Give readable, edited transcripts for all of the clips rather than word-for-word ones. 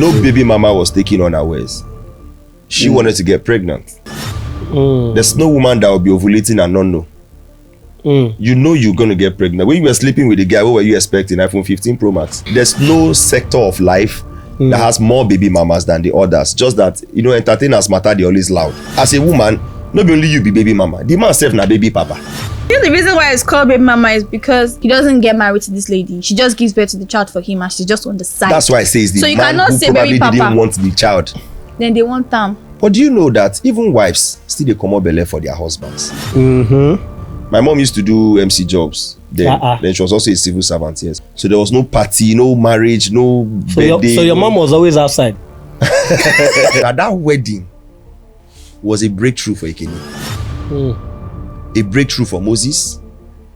No baby mama was taken unawares. She wanted to get pregnant. There's no woman that will be ovulating and not know. You know you're going to get pregnant. When you were sleeping with a guy, what were you expecting? iPhone 15 Pro Max. There's no sector of life that has more baby mamas than the others. Just that, entertainers matter, they always loud. As a woman, not only you be baby mama, the man self na baby papa. The reason why it's called baby mama is because he doesn't get married to this lady. She just gives birth to the child for him and she's just on the side. That's why I say it's the so you man cannot who say probably baby papa. didn't want the child. Then they want them. But do you know that even wives still they come up belly for their husbands? My mom used to do MC jobs. Then she was also a civil servant, yes. So there was no party, no marriage, no birthday. So your mom was always outside? That wedding was a breakthrough for Ekene. A breakthrough for Moses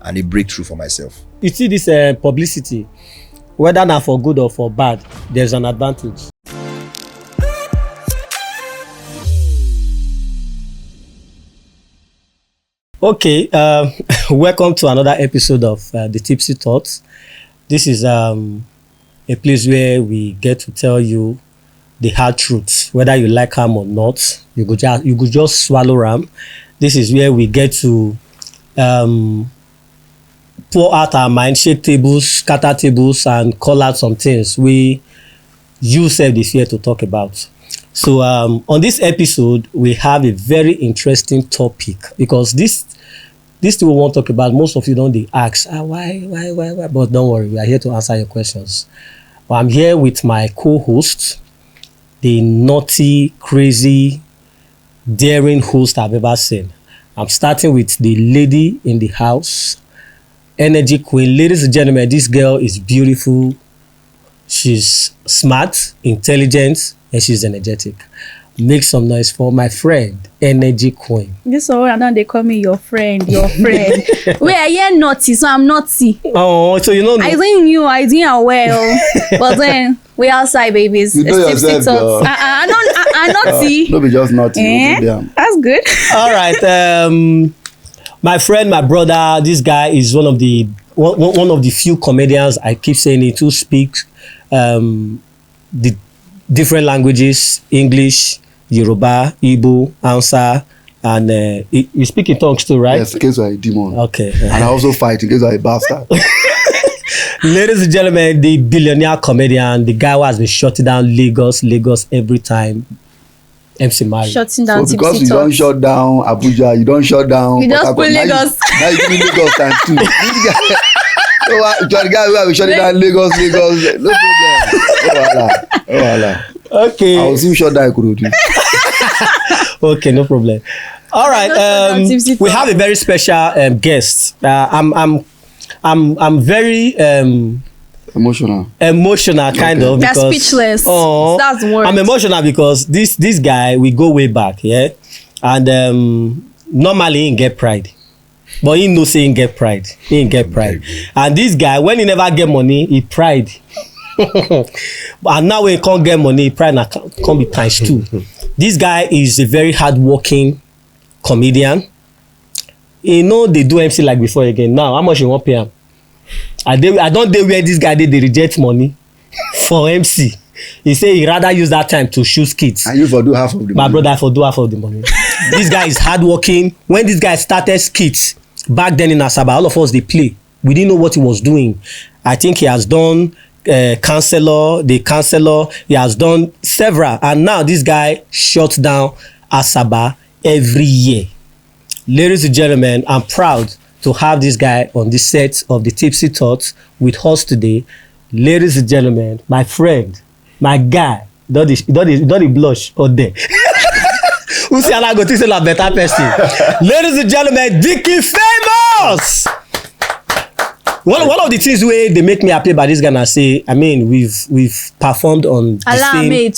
and a breakthrough for myself. You see this publicity, whether not for good or for bad, there's an advantage. Okay, welcome to another episode of The Tipsy Thoughts. This is a place where we get to tell you the hard truths, whether you like them or not. You could just swallow them. This is where we get to pour out our mind, shake tables, scatter tables, and call out some things we yourself is here to talk about. So on this episode, we have a very interesting topic because this thing we want to talk about, most of you don't ask, why? But don't worry, we are here to answer your questions. I'm here with my co-host, the naughty, crazy, daring host I've ever seen. I'm starting with the lady in the house, energy queen. Ladies and gentlemen, this girl is beautiful. She's smart, intelligent, and she's energetic. Make some noise for my friend, energy queen. This one, and now they call me your friend. Wait, I hear naughty, so I'm naughty. Oh, so you know. I think well, but then we outside, babies. You know yourself, girl. I'm naughty. No, be just naughty. That's good. All right, my friend, my brother. This guy is one of the few comedians I keep saying it to speak the different languages: English, Yoruba, Igbo, Hausa, and you speak in tongues too, right? Yes, in case you're a demon. Okay. And I also fight in case you're a bastard. Ladies and gentlemen, the billionaire comedian, the guy who has been shutting down Lagos every time. MC Mari. Shutting down. So because you don't shut down Abuja, you don't shut down. You just put Lagos. Now you give Lagos time too. The guy who will be shutting down Lagos. No problem. Oh, Allah. Okay. I will see you shut down Ikorodu. Okay, no problem. All right. We have a very special guest. I'm very emotional kind of. That's because speechless. That's the word. I'm emotional because this guy, we go way back, yeah, and normally he get pride, but he know say he get pride. And this guy, when he never get money, he pride. And now when he can't get money, pride can't be times two. This guy is a very hardworking comedian. They do MC like before again. Now, how much you want pay him? I don't know where this guy did the reject money for MC. He say he rather use that time to shoot skits. And you for do half of the money. My brother for do half of the money. This guy is hardworking. When this guy started skits back then in Asaba, all of us they play. We didn't know what he was doing. I think he has done the counselor. He has done several, and now this guy shuts down Asaba every year. Ladies and gentlemen, I'm proud to have this guy on the set of The Tipsy Thoughts with us today. Ladies and gentlemen, my friend, my guy, don't blush or there. Who say I go to say a better person? Ladies and gentlemen, Deacon famous. One of the things where they make me happy about this guy, and I say, I mean, we've performed on the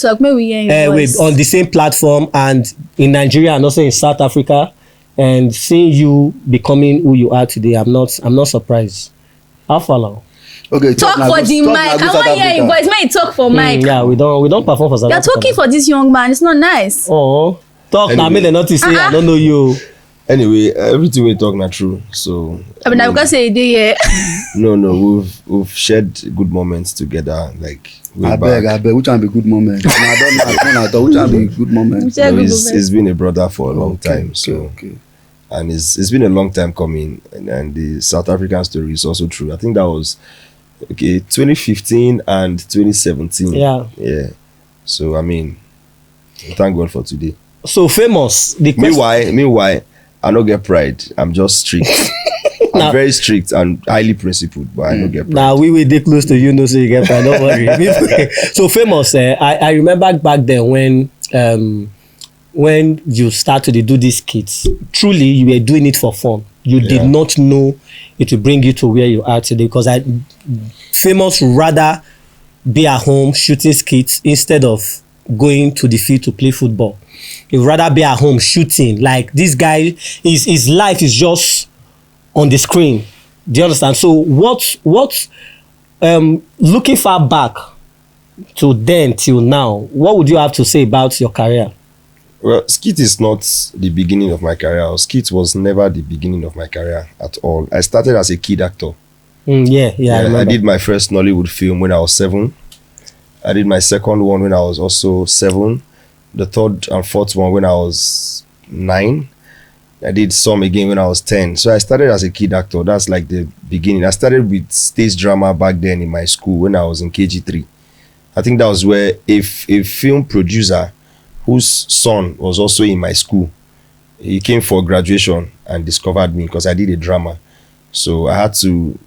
same platform, and in Nigeria and also in South Africa, and seeing you becoming who you are today, I'm not surprised. How far now? Okay, talk for the mic. I want to hear you, boys. May you talk for mic. Yeah, we don't perform for South Africa. You're talking for this young man. It's not nice. Oh, talk now. Me they not to say I don't know you. Anyway, everything we talk not true. So I mean, I'm gonna say yeah. no, we've shared good moments together. Like I beg. Which one be good moment? I don't know. Which one be good moment? Yeah, good He's been a brother for a long time. So. Okay. And it's been a long time coming, and the South African story is also true. I think that was 2015 and 2017. Yeah. So I mean, thank God for today. So Famous. The Meanwhile, I don't get pride. I'm just strict. I'm very strict and highly principled, but I don't get pride. Now we will dey close to you, no, so you get pride. Don't worry. So Famous. I remember back then when you started to do these skits, truly you were doing it for fun. You did not know it will bring you to where you are today, because Famous rather be at home shooting skits instead of going to the field to play football. He would rather be at home shooting. Like this guy, his life is just on the screen. Do you understand? So what looking far back to then till now, what would you have to say about your career? Well, skit is not the beginning of my career. Skit was never the beginning of my career at all. I started as a kid actor. I did my first Nollywood film when I was 7. I did my second one when I was also 7. The third and fourth one when I was 9. I did some again when I was 10. So I started as a kid actor. That's like the beginning. I started with stage drama back then in my school when I was in KG3. I think that was where a film producer whose son was also in my school, he came for graduation and discovered me because I did a drama. So I had to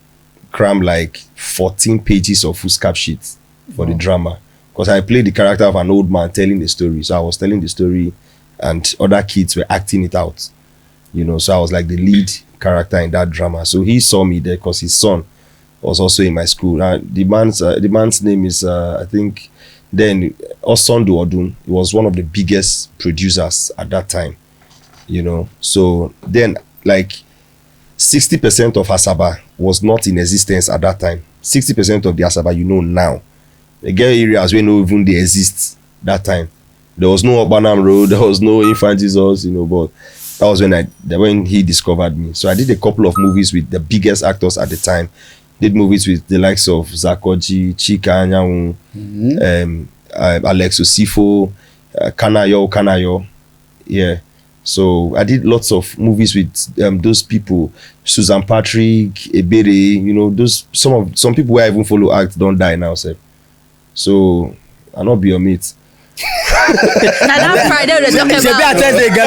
cram like 14 pages of foolscap sheets for the drama, because I played the character of an old man telling the story. So I was telling the story and other kids were acting it out, so I was like the lead character in that drama. So he saw me there because his son was also in my school. The man's name is I think then Osondu Odun. He was one of the biggest producers at that time, So then like 60% of Asaba was not in existence at that time. 60% of the Asaba now. The get areas where no even they exist that time. There was no Obanam Road, there was no Infant Jesus, but that was when he discovered me. So I did a couple of movies with the biggest actors at the time. Did movies with the likes of Zakoji, Chika Anyanwu, Alex Osifo, Kanayo. Yeah. So I did lots of movies with those people, Susan Patrick, Ebere, those some people who I even follow act don't die now, sir. So I'll not be your mate. Now that pride they talking about. Now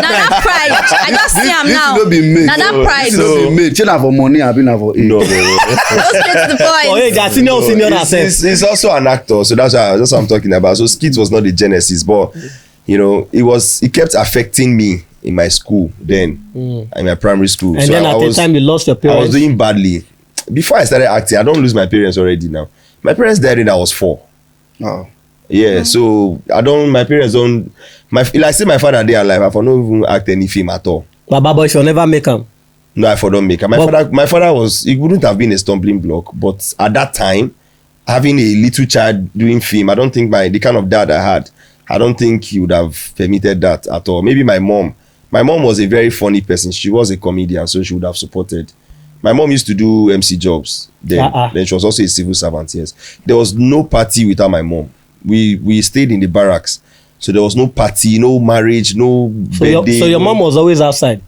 that pride, I just see him now. Now that pride. So be mate. Chena for money, I been for age. No. Go straight to the point. Oh, yeah, senior. He's also an actor, so that's what I'm talking about. So skit was not the genesis, but it kept affecting me in my school then, in my primary school. And so then at the time you lost your parents. I was doing badly. Before I started acting, I don't lose my parents already now. My parents died when I was 4. Oh. Yeah, so my parents don't. If I see my father there alive, I don't even act any film at all. Baba boy, if you never make him. No, I don't make him. My father it wouldn't have been a stumbling block, but at that time, having a little child doing film, I don't think the kind of dad I had, I don't think he would have permitted that at all. Maybe my mom. My mom was a very funny person. She was a comedian, so she would have supported. My mom used to do MC jobs then. Then she was also a civil servant, yes. There was no party without my mom. We stayed in the barracks. So there was no party, no marriage, no birthday. So your mom was always outside?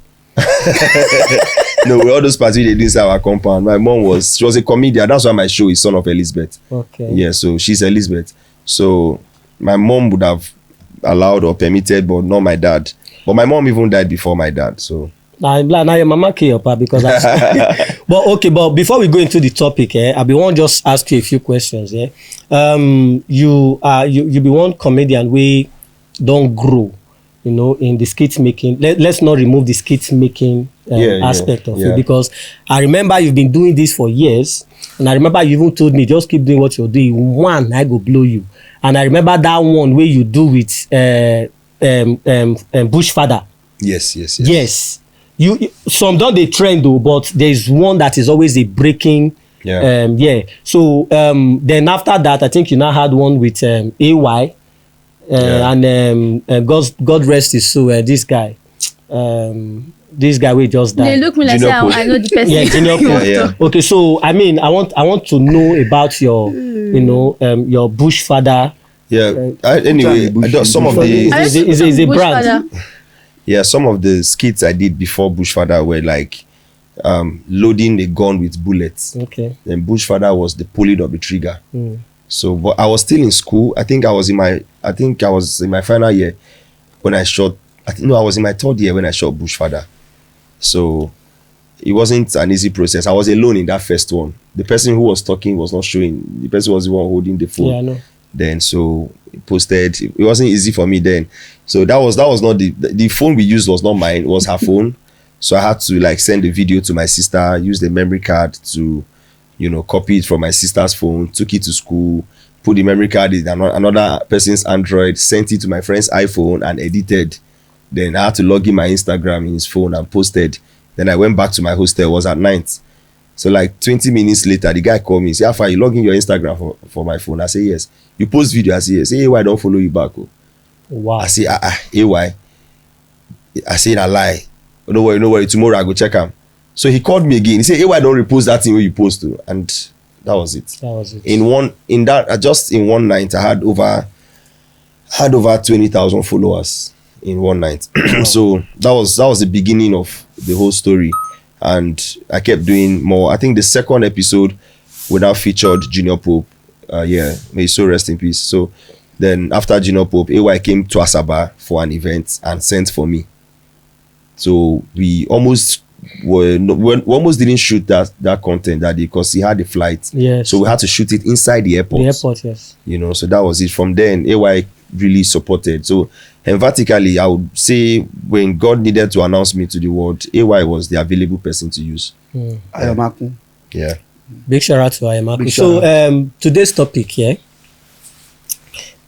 No, all those parties they did inside our compound. My mom she was a comedian. That's why my show is Son of Elizabeth. Okay. Yeah, so she's Elizabeth. So my mom would have allowed or permitted, but not my dad. But my mom even died before my dad, so... Now your mama kill your because but before we go into the topic, I be want just ask you a few questions. You be one comedian we don't grow, in the skit making. Let's not remove the skit making aspect of it, because I remember you've been doing this for years, and I remember you even told me just keep doing what you're doing. One, I go blow you, and I remember that one where you do with Bushfather. Yes. You some don't they trend though, but there's one that is always a breaking. So then after that, I think you now had one with AY, and God rest his soul. This guy, This guy will just die. They look me like Junior say Pope. I know the person. Yeah, Junior Pope. Yeah. Okay, so I mean, I want to know about your, your bush father. Yeah. Anyway, some of the Is a brand. some of the skits I did before Bushfather were like loading a gun with bullets. Okay. Then Bushfather was the pulling of the trigger. Mm. So, but I was still in school. I think I was in my final year when I shot. I was in my third year when I shot Bushfather. So it wasn't an easy process. I was alone in that first one. The person who was talking was not showing. The person was the one holding the phone. Yeah, I know. Then so it posted. It wasn't easy for me then. So that was not the phone we used was not mine. It was her phone. So I had to like send the video to my sister, use the memory card to, copy it from my sister's phone, took it to school, put the memory card in another person's Android, sent it to my friend's iPhone and edited. Then I had to log in my Instagram in his phone and posted. Then I went back to my hostel. It was at night. So like 20 minutes later, the guy called me. He said, how far you log in your Instagram for my phone? I say, yes. You post video? I say, yes. Say, AY, don't follow you back. Oh. Wow. I say, AY. I say, I lie. Oh, no worry. Tomorrow I go check him. So he called me again. He said, AY, don't repost that thing where you post to. And that was it. Just in one night, I had over 20,000 followers in one night. So that was the beginning of the whole story. And I kept doing more. I think the second episode we now featured Junior Pope. May his soul rest in peace. So then after Junior Pope, AY came to Asaba for an event and sent for me. So we almost didn't shoot that content that day because he had a flight. Yes. So we had to shoot it inside the airport. The airport, yes. So that was it. From then, AY really supported. So and vertically, I would say when God needed to announce me to the world, AY was the available person to use. Ayamaku. Yeah. Big shout out to Ayamaku. Big So shout out. today's topic here,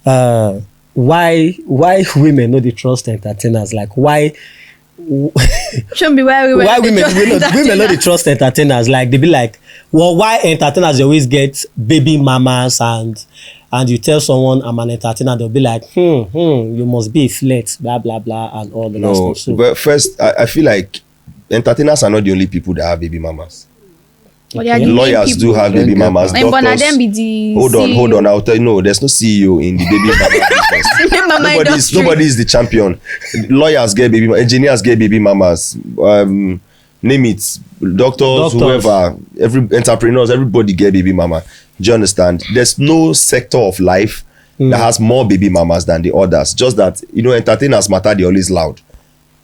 why women no dey trust entertainers? Like why Show me why women no dey trust entertainers? Like they be like, well, why entertainers dey always get baby mamas and you tell someone I'm an entertainer, they'll be like, you must be a flirt, blah blah blah, and all the No, stuff. So, but first, I feel like entertainers are not the only people that have baby mamas. Well, they are the main Lawyers people. do have baby mamas. And but now Doctors. them be the Hold on. I'll tell you. No, there's no CEO in the baby mama business. Nobody is the champion. Lawyers get baby mamas. Engineers get baby mamas. Name it. Doctors, whoever. Every entrepreneurs, everybody get baby mama. Do you understand? There's no sector of life that has more baby mamas than the others. Just that, entertainers matter, they're always loud.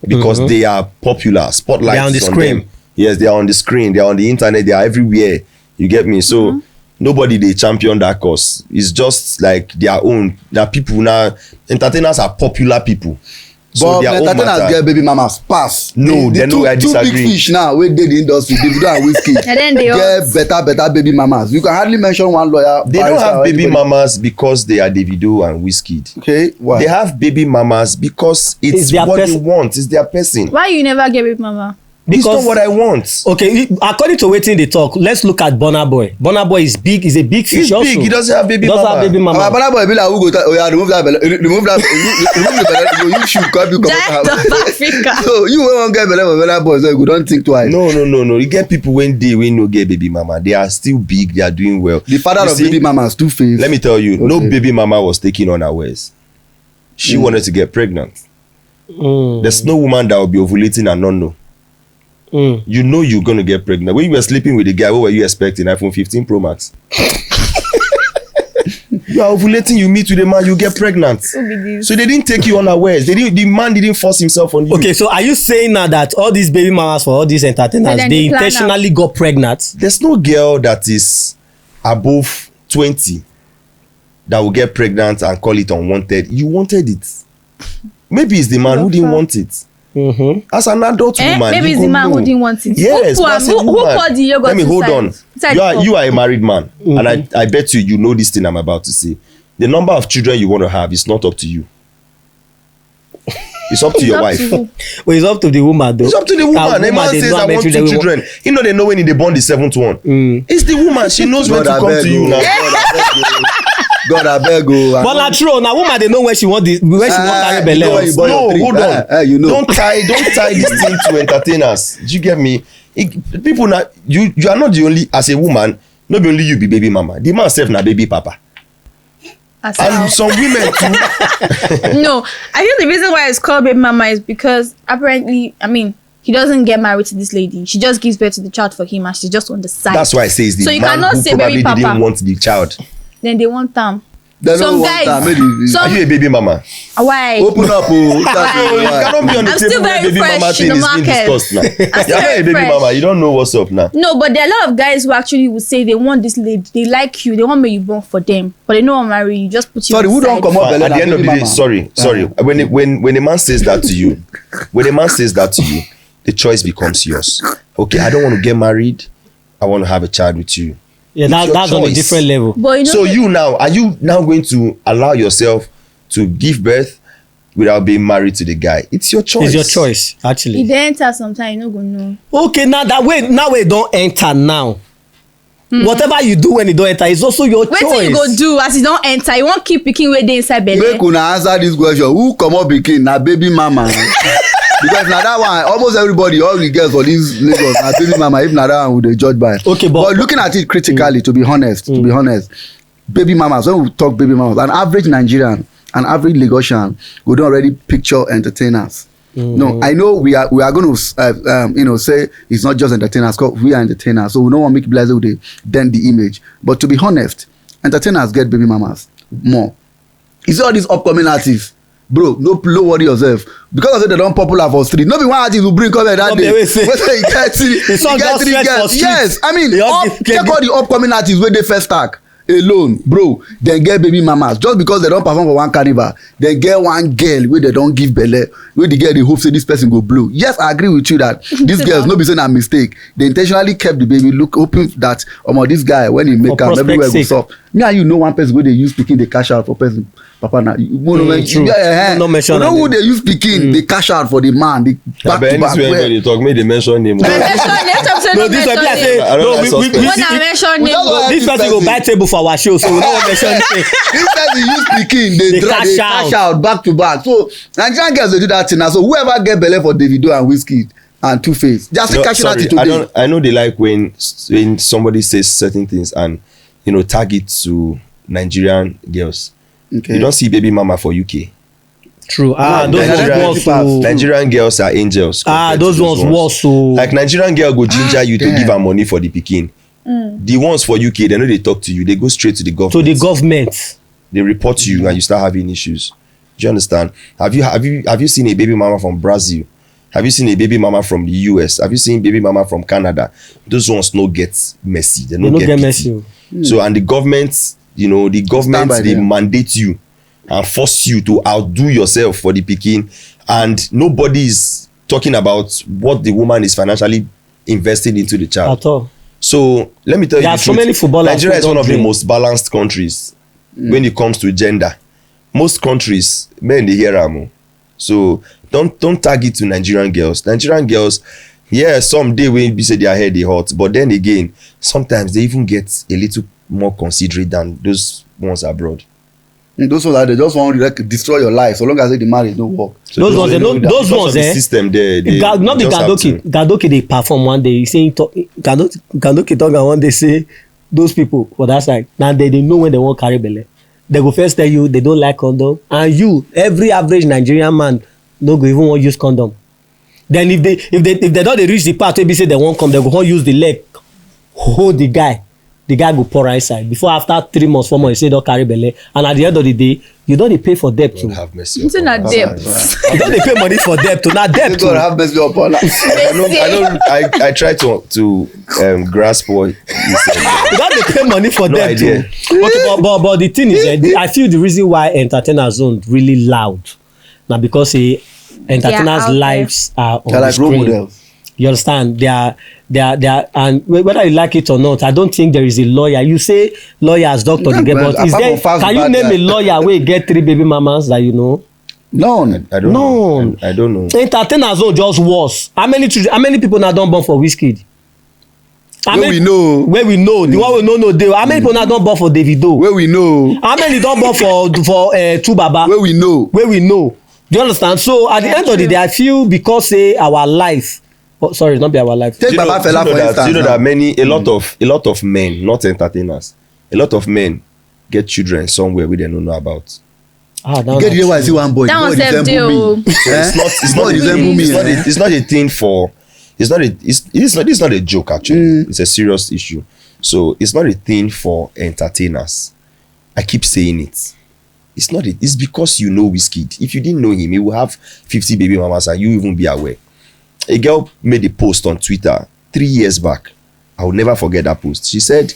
Because they are popular. Spotlights They're on the screen. them. Yes, they are on the screen. They are on the internet. They are everywhere. You get me? So nobody they champion that cause. It's just like their own. There are people now. Entertainers are popular people. So But their own entertainers matter. get baby mamas pass. No, the they know I two disagree. big fish now wey dey the industry, Davido and Wizkid, And then they get better baby mamas. You can hardly mention one lawyer. They don't barrister, have or baby anybody. mamas because they are Davido and Wizkid. Okay, why? They have baby mamas because it's their what they person. want. It's their person. Why you never get baby mama? It's not what I want. Okay, according to wetin they talk, let's look at Burna Boy. Burna Boy is big. He's a big fish. He's also. big. He doesn't have baby Doesn't mama. have baby mama. Our brother boy be like, who go tell? Oh yeah, remove the belle. Remove the belle. You should come. You Giant come. of Africa. So you won't get belle for brother boy, so you don't think twice. No. You get people when no get baby mama. They are still big. They are doing well. The father You of see, baby mamas two face. Let me tell you, no Okay. baby mama was taken unawares. She wanted to get pregnant. There's no woman that will be ovulating and not know. You know you're going to get pregnant. When you were sleeping with the guy, what were you expecting? iPhone 15 Pro Max. You are ovulating, you meet with a man, you get pregnant. Who be this? So they didn't take you unawares. The man didn't force himself on you. Okay, so are you saying now that all these baby mamas for all these entertainers, But then they they plan intentionally got pregnant? There's no girl that is above 20 that will get pregnant and call it unwanted. You wanted it. Maybe it's the man who didn't want it. As an adult woman, maybe you it's the go man know. who didn't want it. Yes, who massive poured woman. the yogurt Let me hold on. inside You are a married man, and I bet you know this thing I'm about to say. The number of children you want to have is not up to you. It's up to your wife. Well, it's up to the woman though. It's up to the woman. The man says I want 2 children. You know they know when they born the 7th one. It's the woman. She knows when to come to you now. God abeg o. But na true, na woman dey know when she want carry belle. No, hold on. You know. Don't tie this thing to entertainers. Do you get me? People now, you are not the only, as a woman, not only you be baby mama. The man self na baby papa. And some women too. No, I think the reason why it's called baby mama is because apparently, I mean, he doesn't get married to this lady. She just gives birth to the child for him, and she's just on the side. That's why I say it's the so you man cannot who say probably baby papa. didn't want the child. Then they want them. Some guys. Are you a baby mama? Why? Open up, You cannot be on the I'm table still where very baby mama fresh thing in the is being market. discussed now. I'm You're not a baby fresh. mama. You don't know what's up now. No, but there are a lot of guys who actually would say they want this lady, they like you, they want me you born for them, but they know I'm married. You just put you. Sorry, who don't come up? At the end of the day, sorry. When a man says that to you, the choice becomes yours. Okay, I don't want to get married. I want to have a child with you. Yeah, that's on a different level. But you know, so are you now going to allow yourself to give birth without being married to the guy? It's your choice. It's your choice, actually. if they enter sometime, you no go know. Okay, now we don't enter now. Whatever you do when you don't enter is also your choice. Wetin you go do as you don enter? You wan keep pikin wey dey inside belle? Make una answer this question. Who comot pikin na baby mama? Because na that one, almost everybody, all the girls for this Lagos na baby mama. If na that one, we dey judge by. Okay, but Looking at it critically, to be honest, baby mamas. When we talk baby mamas, an average Nigerian, an average Lagosian, we don't already picture entertainers. No, I know we are going to say it's not just entertainers, because we are entertainers, so we don't want to make blessed with the image. But to be honest, entertainers get baby mamas more. You see all these upcoming artists, bro, no worry yourself, because I say they don't popular for street. No be one artist who bring come that day. Whether you get three girls, yes, I mean, check all the upcoming artists where they first tag alone, bro. They get baby mamas just because they don't perform for one carnival. They get one girl where they don't give belle, where the girl they hope say this person go blow. Yes, I agree with you that these girls no be saying a mistake. They intentionally kept the baby hoping that this guy when he make am everywhere go soft. Me and you know one person where they use pikin they cash out for person. Papa na you no mention who they use pikin they cash out for the man. They back to back. They talk me they mention name. no, this way I say no. This person go buy table for our show, so we don't mention anything. This person use pikin they cash out back to back. So Nigerian girls they do that thing now. So whoever get belle for Davido and Wizkid and Two-Face, just cashing out it today. I know they like when somebody says certain things and tag it to Nigerian girls. Okay. You don't see baby mama for UK. True. Nigerian girls are angels. Those ones were so. Like Nigerian girl go ginger you to give her money for the pikin. The ones for UK, they know they talk to you. They go straight to the government. To the government. They report to you and you start having issues. Do you understand? Have you seen a baby mama from Brazil? Have you seen a baby mama from the US? Have you seen baby mama from Canada? Those ones no get messy. They no get messy. So and the government, they mandate you and force you to outdo yourself for the pikin, and nobody is talking about what the woman is financially investing into the child at all. So let me tell you, so many footballers. Nigeria is one of the most balanced countries when it comes to gender. Most countries, men they hear am. So don't target to Nigerian girls. Nigerian girls, someday when you say their hair they hot, but then again, sometimes they even get a little more considerate than those ones abroad. Those ones they just want to destroy your life so long as the marriage no work. So those ones the system they not the Gadoki they perform one day saying Gadoki talk and one day say those people for that side now they know when they want carry belle. They go first tell you they don't like condom, and you every average Nigerian man no go even want use condom. Then if they don't reach the part where they say they won't come, they go use the leg hold the guy go pour inside before after 3 months 4 months you say don't carry belle, and at the end of the day you don't pay for debt too. Have mercy. It's not debt. You don't pay money for debt to not debt too. God have mercy upon us. I try to grasp what you said. You don't pay money for debt too. Okay, but the thing is, I feel the reason why entertainers don't really loud now because entertainers' lives are on the screen. Role models. You understand? They are, and whether you like it or not, I don't think there is a lawyer. You say lawyers, doctor, but is there? Can you name a lawyer where you get 3 baby mamas that you know? None. I don't know. I don't know. Entertainers own just worse. How many people now don born for Wizkid? Where we know. The one we know dey. How many people now don born for Davido? Where we know. How many don born for Tubaba? Where we know. Do you understand? So at the end of the day, I feel because say our life. Oh, sorry, not be our life. Take Baba Fela for instance. You know that a lot of men, not entertainers, a lot of men get children somewhere we they don't know about. You get the way I see one boy. That boy was resemble deal. me. It's not a joke actually. It's a serious issue. So it's not a thing for entertainers. I keep saying it. It's because you know Wizkid. If you didn't know him, he will have 50 baby mamas and you even be aware. A girl made a post on Twitter 3 years back. I will never forget that post. She said,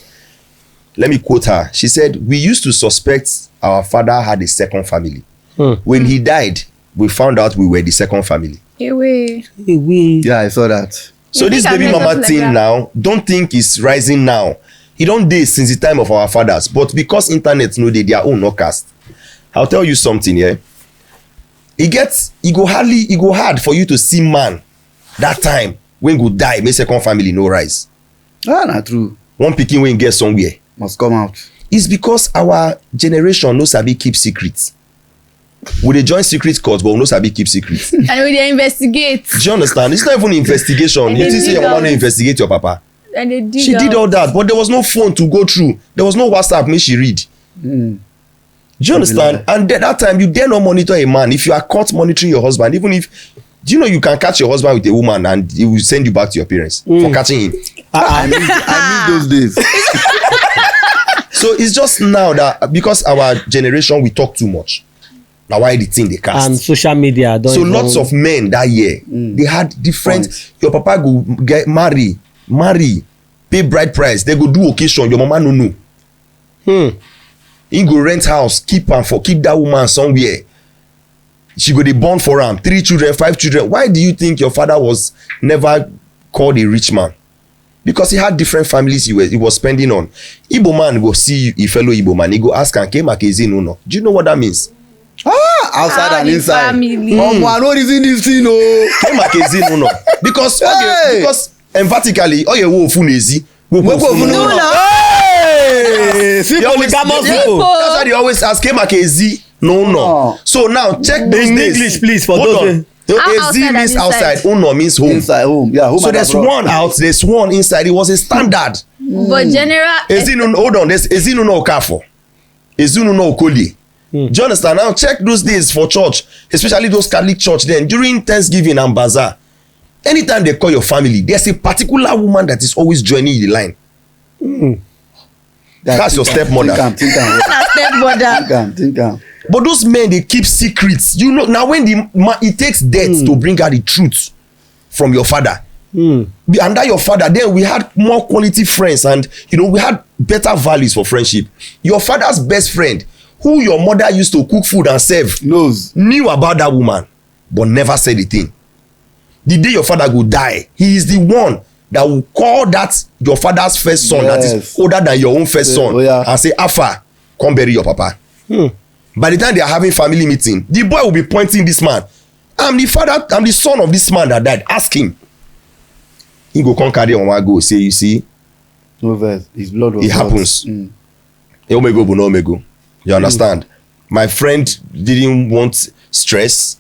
let me quote her. She said, we used to suspect our father had a second family. When he died, we found out we were the second family. Yeah, I saw that. So this baby mama thing now, don't think it's rising now. It don't dey since the time of our fathers. But because internet know their own no cast. I'll tell you something here. It go hard for you to see man that time when go die, make second family no rise. Not true. One pikin when get somewhere must come out. It's because our generation no sabi keep secrets. We dey join secret court, but we no sabi keep secrets. And we dey investigate. Do you understand? It's not even investigation. You think say your mama no investigate your papa? And they dig She did out. all that, but there was no phone to go through. There was no WhatsApp make she read. Do you understand? And that time you dare not monitor a man. If you are caught monitoring your husband, even if do you know you can catch your husband with a woman and he will send you back to your parents for catching him. I miss those days. So it's just now that because our generation we talk too much. Now why the thing they cast and social media don't so lots of men that year they had different your papa go get marry pay bride price, they go do occasion, your mama no know. He go rent house, keep that woman somewhere. She go dey born for am 3 children 5 children. Why do you think your father was never called a rich man? Because he had different families he was spending on. Igbo man go see a fellow Igbo man, he go ask am ke makezi no. Do you know what that means? Outside and inside. I know this in this thing ke makezi no. Because because emphatically oye wo funezi wo see polygamous people. That's why they always ask ke makezi no. So now check those in days. English please for Hold those on. Ezi means outside, uno means home. Inside home, yeah. Home So there's one out, there's one inside. It was a standard. But general. Hold on, there's Ezinu no Okafo, Ezinu no Okoli. Do you understand? Now check those days for church, especially those Catholic church. Then during Thanksgiving and Bazaar, anytime they call your family, there's a particular woman that is always joining the line. That's your stepmother. Think But those men, they keep secrets. You know, now when it takes death to bring out the truth from your father. Under your father, then we had more quality friends and, we had better values for friendship. Your father's best friend, who your mother used to cook food and serve, knew about that woman, but never said a thing. The day your father will die, he is the one that will call that your father's first son that is older than your own first son and say, Alpha, come bury your papa. By the time they are having family meeting, the boy will be pointing this man. I'm the son of this man that died. Ask him. He go come carry on one go say, you see, his blood was it happens. Omego but no omego. You understand? My friend didn't want stress.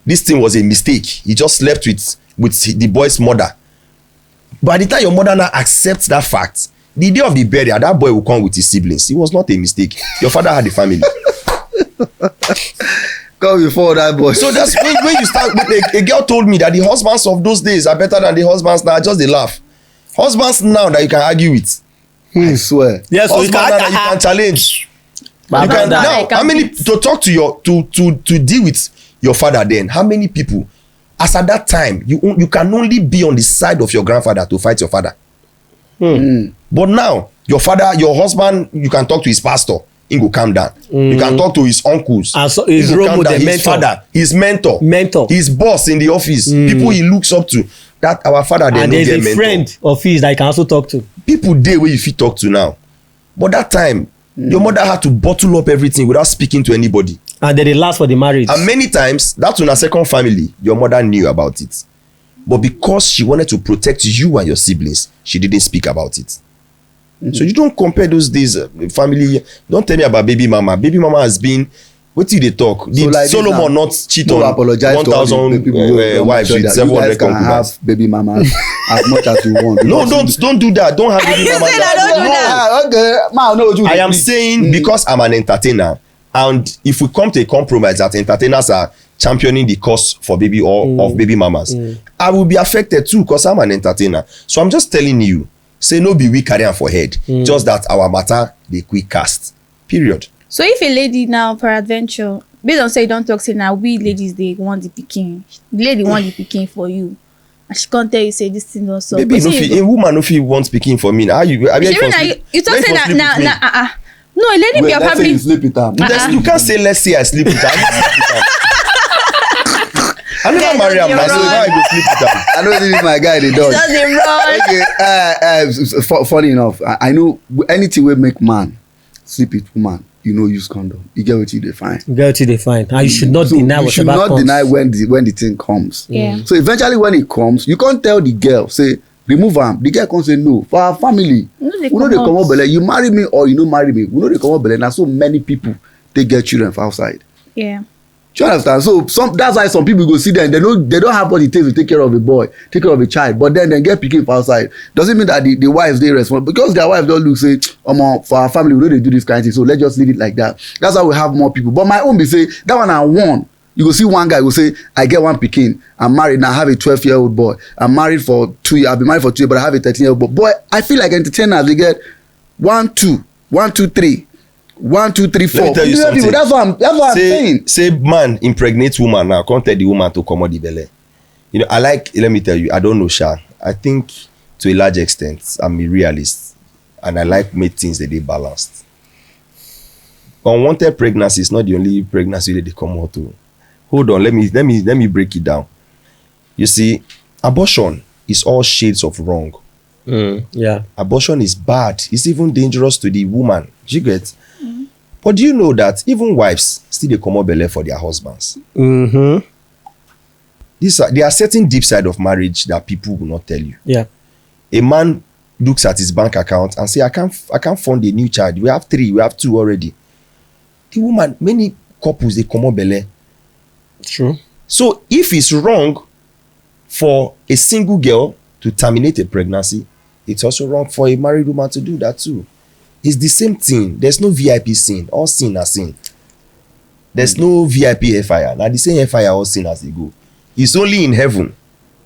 This thing was a mistake. He just slept with the boy's mother. By the time your mother now accepts that fact, the day of the burial, that boy will come with his siblings. It was not a mistake. Your father had a family. Come before that boy. So that's when you start. A girl told me that the husbands of those days are better than the husbands now. Just they laugh. Husbands now that you can argue with. I swear. Yes, so you can challenge. You can now. How many to talk to your to deal with your father? Then how many people? As at that time, you can only be on the side of your grandfather to fight your father. But now, your father, your husband, you can talk to his pastor. He go calm down. You can talk to his uncles. And so his role model, his father, his mentor, his boss in the office, people he looks up to. That our father then and there's a friend of his that I can also talk to. People there where you fit talk to now. But that time, your mother had to bottle up everything without speaking to anybody. And then they last for the marriage. And many times, that una second family, your mother knew about it. But because she wanted to protect you and your siblings, she didn't speak about it. So you don't compare those days, family. Don't tell me about baby mama. Baby mama has been, what did they talk? So Did like Solomon not cheat on 1,000 wives with 700 concubines? Have baby mamas as much as you want. No, don't do that. Don't have baby mama. Don't do that. Okay, man, no, you I am saying because I'm an entertainer, and if we come to a compromise that entertainers are championing the cause for baby or of baby mamas, I will be affected too because I'm an entertainer. So I'm just telling you, say no be we carry am for head, just that our matter dey quick cast. Period. So if a lady now peradventure, based on say you don't talk, say now we ladies they want the pikin, the lady want the pikin for you, and she can't tell you say this thing also. Baby, no fit, a woman no fit want pikin for me. How you? You talk say na no, a lady be let's say probably you sleep with her. You can't say let's say I sleep with her. I never marry am now, so now I go sleep with her. I know this is my guy, the dog. doesn't run. Okay, funny enough, I know anything will make man sleep with woman, you know, use condom. You get what you define. You get what you define. And you should not deny whatever comes. You should not deny when the thing comes. Yeah. So eventually when it comes, you can't tell the girl, say, remove am. The girl can't say no. For our family, we know they come up belle. You marry me or you don't marry me. We know they come up belle. Now so many people, they get children for outside. Yeah. Do you understand? So that's why some people go see them. They don't have what it takes to take care of a boy, take care of a child. But then they get pikin for outside. Doesn't mean that the wives they respond because their wives don't look say, for our family we know they do this kind of thing. So let's just leave it like that. That's why we have more people. But my own be say that one I won. You go see one guy go say, I get one pikin. I'm married now. I have a 12-year-old boy. I'm married for 2 years. I've been married for 2 years, but I have a 13-year-old boy. Boy, I feel like entertainers they get 1, 2, 1, 2, 3. 1, 2, 3, 4. Let me tell you something. That's what I'm saying. Say man impregnates woman now. Can't tell the woman to come out the belly. You know, let me tell you, I don't know, Sha. I think to a large extent, I'm a realist. And I like make things that they balanced. Unwanted pregnancy is not the only pregnancy that they come out to. Hold on, let me break it down. You see, abortion is all shades of wrong. Yeah. Abortion is bad. It's even dangerous to the woman. Do you get? But do you know that even wives still they come out belle for their husbands? There are certain deep side of marriage that people will not tell you. Yeah. A man looks at his bank account and say, I can't fund a new child. We have 3, we have 2 already. The woman, many couples they come out belle. True. So if it's wrong for a single girl to terminate a pregnancy, it's also wrong for a married woman to do that too. It's the same thing. There's no VIP sin. All sin are sin. There's no VIP fire. Now the same fire, all sin as they go. It's only in heaven.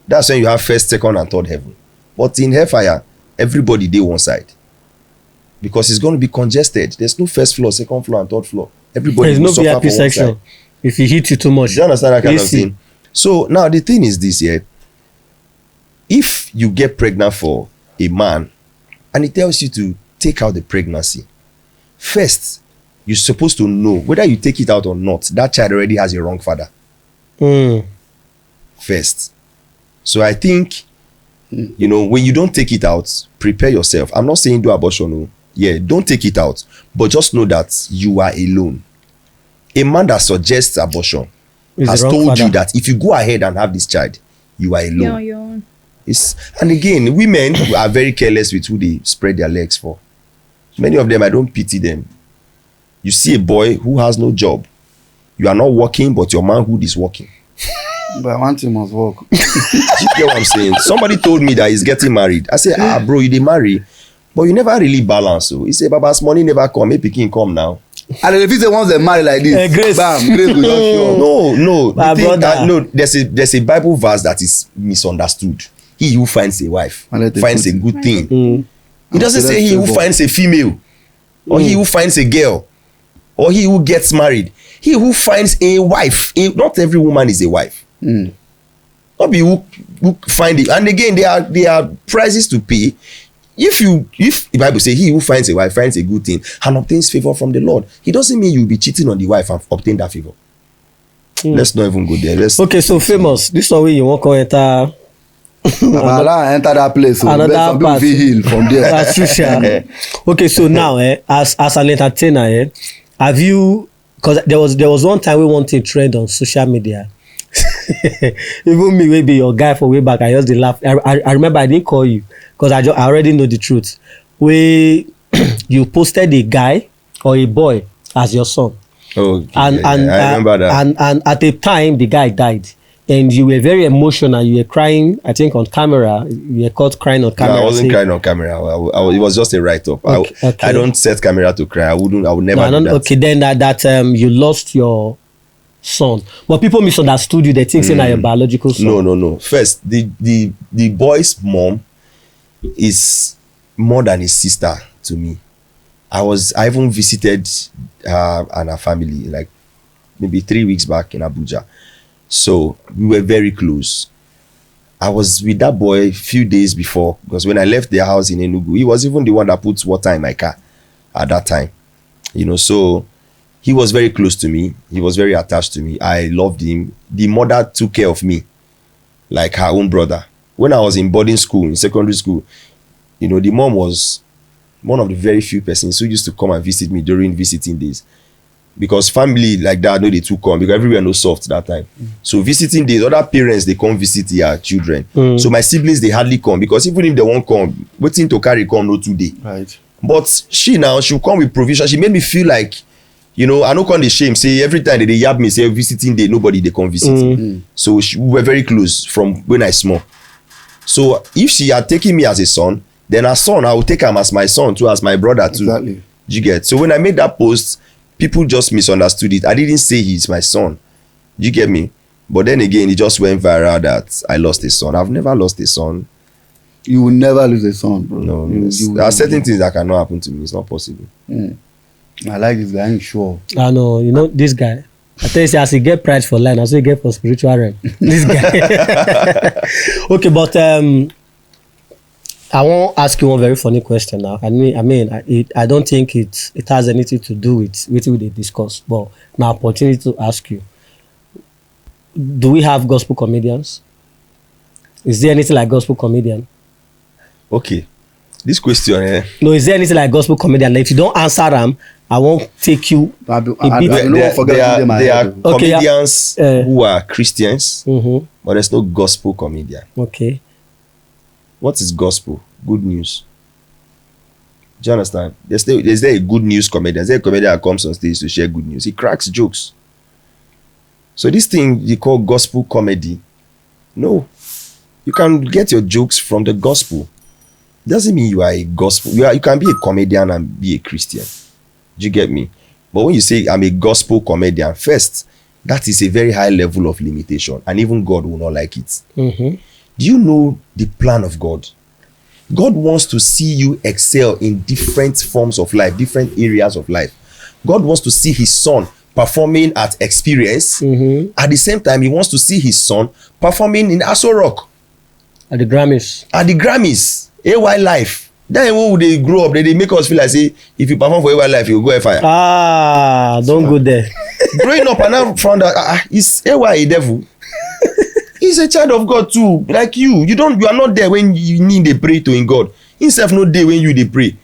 That's when you have first, second, and third heaven. But in hellfire, everybody dey one side. Because it's going to be congested. There's no first floor, second floor, and third floor. Everybody There's will no suffer VIP for one section. side. If he hit you too much. Do you understand that kind of AC. thing? So now the thing is this here. If you get pregnant for a man and he tells you to take out the pregnancy, first, you're supposed to know whether you take it out or not, that child already has a wrong father. First. So I think, you know, when you don't take it out, prepare yourself. I'm not saying do abortion. No. Yeah, don't take it out. But just know that you are alone. A man that suggests abortion has told you that if you go ahead and have this child, you are alone. You're on. And again, women are very careless with who they spread their legs for. Many of them, I don't pity them. You see a boy who has no job. You are not working, but your manhood is working. But one thing must work. You get what I'm saying? Somebody told me that he's getting married. I said, bro, you didn't marry. But you never really balance. So he said, Baba's money never come. Make pikin come now. And if he say once they marry like this, Grace. bam, Grace will just show up. No. My brother. No, there's a Bible verse that is misunderstood. He who finds a wife finds a good thing. It doesn't say he who finds a female, or he who finds a girl, or he who gets married. He who finds a wife. Not every woman is a wife. Not be who find it. And again, there are prices to pay. If the Bible says he who finds a wife finds a good thing and obtains favor from the Lord, it doesn't mean you'll be cheating on the wife and obtain that favor. Let's not even go there. Okay, so Famous. This one way you want to enter. Enter that place. So Another let some people part. feel healed from there. That's true, sha. Okay, so now, as an entertainer, have you because there was one time we want to trend on social media. Even me, maybe your guy for way back, I just dey laugh. I remember I didn't call you because I already know the truth. We you posted a guy or a boy as your son. Oh, and I remember that. And at the time the guy died, and you were very emotional. You were crying. I think on camera. You were caught crying on camera. No, I wasn't crying on camera. It was just a write-up. Okay. I don't set camera to cry. I would never do that. Okay, then that you lost your son, but people misunderstood you. They think saying that your biological son. No. First, the boy's mom is more than his sister to me. I even visited her and her family like maybe 3 weeks back in Abuja. So we were very close. I was with that boy a few days before, because when I left their house in Enugu, he was even the one that put water in my car at that time. So he was very close to me. He was very attached to me. I loved him. The mother took care of me like her own brother. When I was in boarding school, in secondary school, the mom was one of the very few persons who used to come and visit me during visiting days. Because family like that, they too come, because everywhere no soft that time. So visiting days, other parents, they come visit their children. So my siblings, they hardly come, because even if they won't come, waiting to carry come no today. Right. But she'll come with provision. She made me feel like, I no come the shame. Say every time they yab me, say visiting day, nobody they come visit. So we were very close from when I small. So if she had taken me as a son, then her son, I would take him as my son too, as my brother too. Exactly. You get? So when I made that post, people just misunderstood it. I didn't say he's my son. You get me? But then again, it just went viral that I lost a son. I've never lost a son. You will never lose a son, bro. No, there are certain things that cannot happen to me. It's not possible. I like this guy. I'm sure. I know, this guy. I tell you, as he get pride for line, as he get for spiritual realm. This guy. Okay, but I won't ask you one very funny question now. I don't think it has anything to do with what we discuss, but now opportunity to ask you: do we have gospel comedians? Is there anything like gospel comedian? Okay, this question. No, is there anything like gospel comedian? If you don't answer them, I won't take you. I there are comedians who are Christians, but there's no gospel comedian. Okay. What is gospel? Good news. Do you understand? Is there a good news comedian? Is there a comedian that comes on stage to share good news? He cracks jokes. So this thing you call gospel comedy, no. You can get your jokes from the gospel. Doesn't mean you are a gospel. You can be a comedian and be a Christian. Do you get me? But when you say I'm a gospel comedian, first, that is a very high level of limitation, and even God will not like it. Do you know the plan of God? God wants to see you excel in different forms of life, different areas of life. God wants to see his son performing at Experience. At the same time, he wants to see his son performing in Aso Rock. At the Grammys. AY Life. Then when they grow up, they make us feel like, say, if you perform for AY Life, you go fire. Don't go there. Growing up, and I found out, is AY a devil? He's a child of God too, like you. You are not there when you need to pray to in God. Himself not there when you pray.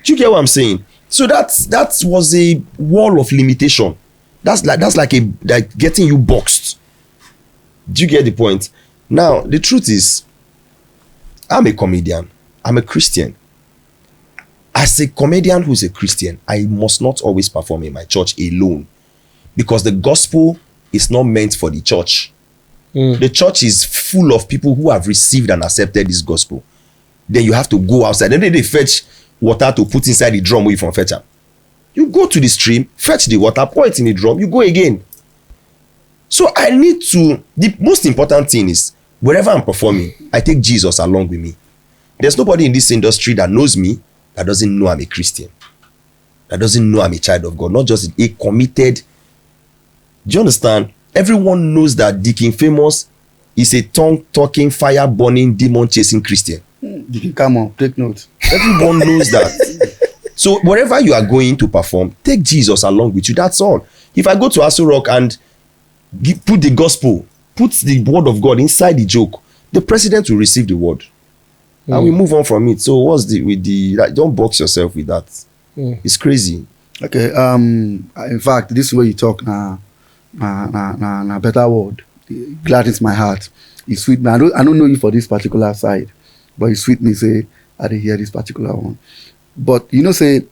Do you get what I'm saying? So that was a wall of limitation. That's like getting you boxed. Do you get the point? Now the truth is, I'm a comedian. I'm a Christian. As a comedian who's a Christian, I must not always perform in my church alone, because the gospel is not meant for the church. The church is full of people who have received and accepted this gospel. Then you have to go outside. Then they fetch water to put inside the drum where you from fetch am. You go to the stream, fetch the water, pour it in the drum, you go again. So the most important thing is, wherever I'm performing, I take Jesus along with me. There's nobody in this industry that knows me that doesn't know I'm a Christian, that doesn't know I'm a child of God, not just a committed. Do you understand? Everyone knows that Deacon Famous is a tongue-talking, fire-burning, demon-chasing Christian. Deacon, come on, take note. Everyone knows that. So wherever you are going to perform, take Jesus along with you. That's all. If I go to Aso Rock and put the gospel, put the word of God inside the joke, the president will receive the word. And we move on from it. So what's don't box yourself with that. It's crazy. Okay. In fact, this way you talk na better word. It gladdens my heart. It sweet me. I don't know you for this particular side, but it sweet me say I didn't hear this particular one. But you know, say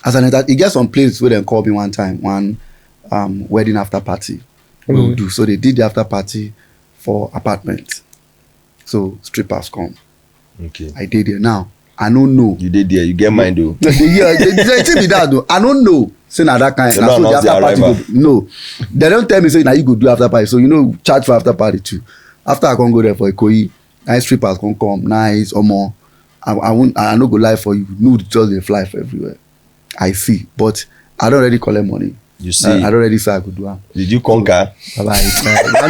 as an it gets some place where they call me one time, one wedding after party. We do. So they did the after party for apartment. So strippers come. Okay. I did it now. I don't know. You did there. You get mine though. Yeah, they tell me that though. I don't know. Say na that kind. So Na now so the announce the after party arrival. go. No, they don't tell me say na you go do after party. So you know charge for after party too. After I can go there for Ikoyi, nice strippers can come, nice omo. I no go lie for you. No, just dey fly for everywhere. I see, but I don't already collect money. You see. I don't already say I go do am. Did you conquer? I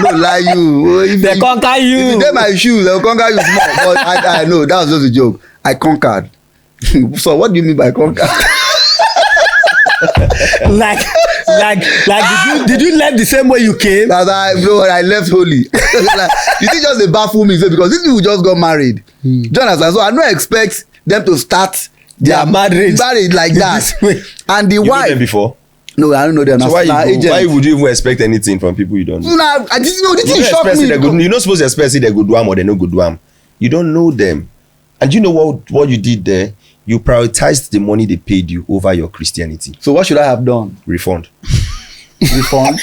no lie you. If They conquer you. If you get my shoes, they will conquer you small. But I know that was just a joke. I conquered. So what do you mean by conquer? like did you left the same way you came? That's bro, I left holy. Like, you think just dey baffle me say because these people just got married. Do you understand? So I no expect them to start Their marriage like that. this way. And the You know wife. them before? No, I don't know them. So Agent. why would you even expect anything from people you don't know? Nah, I didn't know. This You thing don't shocked expect me. they go, you're not supposed to expect they go do am or they no go do am. You don't know them. And you know what you did there? You prioritized the money they paid you over your Christianity. So what should I have done? Refund. Refund?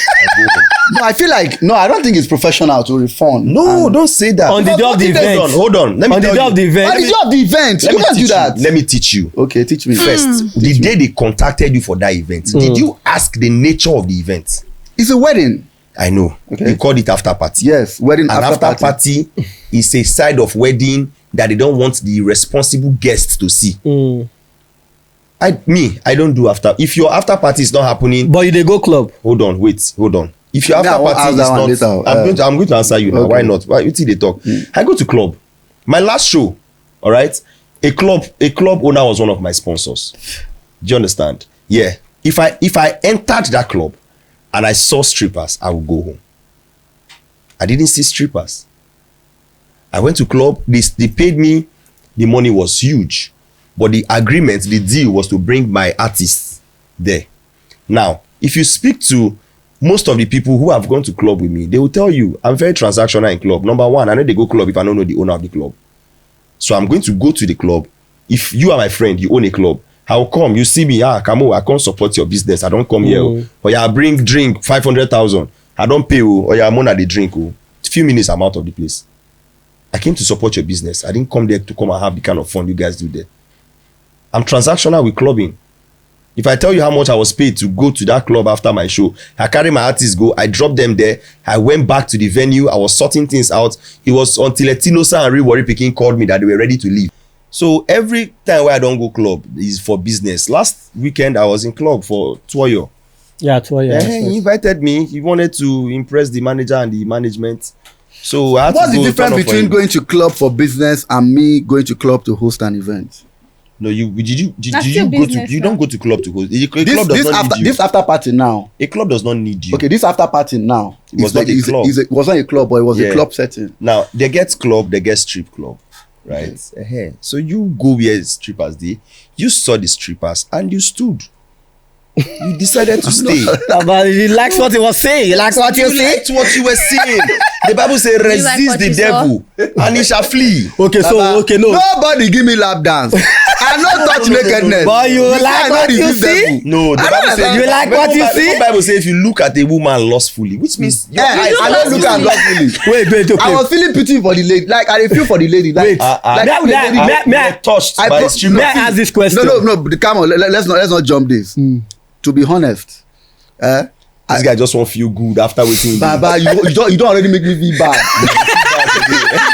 No, I feel like I don't think it's professional to refund. No, don't say that. On the day of the event. Hold on. Let me On the tell day you. of the event. On the day of the event, Let you me can't do teach that. you. Let me teach you. Okay, teach me First, the day they contacted you for that event, did you ask the nature of the event? It's a wedding. I know. Okay. You called it after party. Yes, wedding And after party. is a side of wedding that they don't want the responsible guests to see. I don't do after. If your after party is not happening, But you dey go club. hold on. If your Me, I after won't party ask is that one not, later. I'm going to answer you now. Okay. Why not? Why you think they talk? I go to club. My last show, all right. A club owner was one of my sponsors. Do you understand? Yeah. If I entered that club and I saw strippers, I would go home. I didn't see strippers. I went to club. They paid me. The money was huge, but the agreement, the deal was to bring my artists there. Now, if you speak to most of the people who have gone to club with me, they will tell you I'm very transactional in club. Number one, I know they go club if I don't know the owner of the club. So I'm going to go to the club. If you are my friend, you own a club, I will come. You see me, come over, I can't support your business. I don't come here. Or yeah, I bring drink 500,000. I don't pay. Or yeah, I'm on at the drink. A few minutes, I'm out of the place. I came to support your business. I didn't come there to come and have the kind of fun you guys do there. I'm transactional with clubbing. If I tell you how much I was paid to go to that club after my show, I carry my artists go, I dropped them there, I went back to the venue, I was sorting things out. It was until Etinosa and Real Worry Pikin called me that they were ready to leave. So every time where I don't go club is for business. Last weekend I was in club for Twoyo. Yeah, He invited me. He wanted to impress the manager and the management. So I had What's to the go difference turn up for between him. going to club for business and me going to club to host an event? No, did you That's go still to? business, You now. don't go to club to host. A club does not need you. This after party now. A club does not need you. Okay, this after party now. It was not a club. It was not a club, but it was a Yeah. club setting. Now they get club, they get strip club, right? So you go where strippers dey, you saw the strippers and you stood. You decided to stay. But he likes what he was saying. He likes what you You say. liked what you were saying. The Bible says, like resist what the you devil and he shall flee. Okay, so Baba, okay, no. Nobody give me lap dance. I no touch no, nakedness. But you say like I no what you resist see? devil. No, the I Bible don't says You like what you see? The Bible says if you look at a woman lustfully, which means your eyes I are don't look at lustfully. lawfully. Wait, okay. I was feeling pity for the lady. Like I dey feel for the lady. Like, Wait. like May I- how the may I- lady- may I- may I- You're touched I by pro- a stripper. May I ask this question? No. Come on. Let's not jump this. To be honest, This guy just won't feel good after waiting. Baba, you don't already make me feel bad.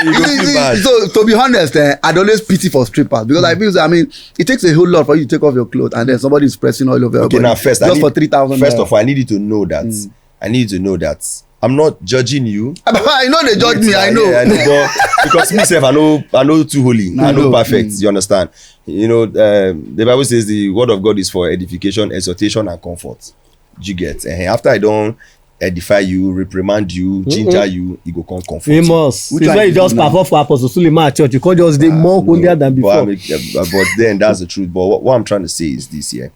You don't feel bad. So to be honest, I'd always pity for strippers because I feel, I mean, it takes a whole lot for you to take off your clothes and then somebody is pressing all over your Okay, body. now first, just for 3,000. First of all, I need you to know that. I need you to know that I'm not judging you. I know they judge me. I know. Yeah, I know, but because myself, I know too holy. I know perfect. You understand? You know, the Bible says the word of God is for edification, exhortation, and comfort. You get? After I don't edify you, reprimand you, ginger you, you go come comfort. We must. Which It's one why you you just do now? perform for Apostle Suleiman at church. You can't just dey more holier than before. But then that's the truth. But what I'm trying to say is this here.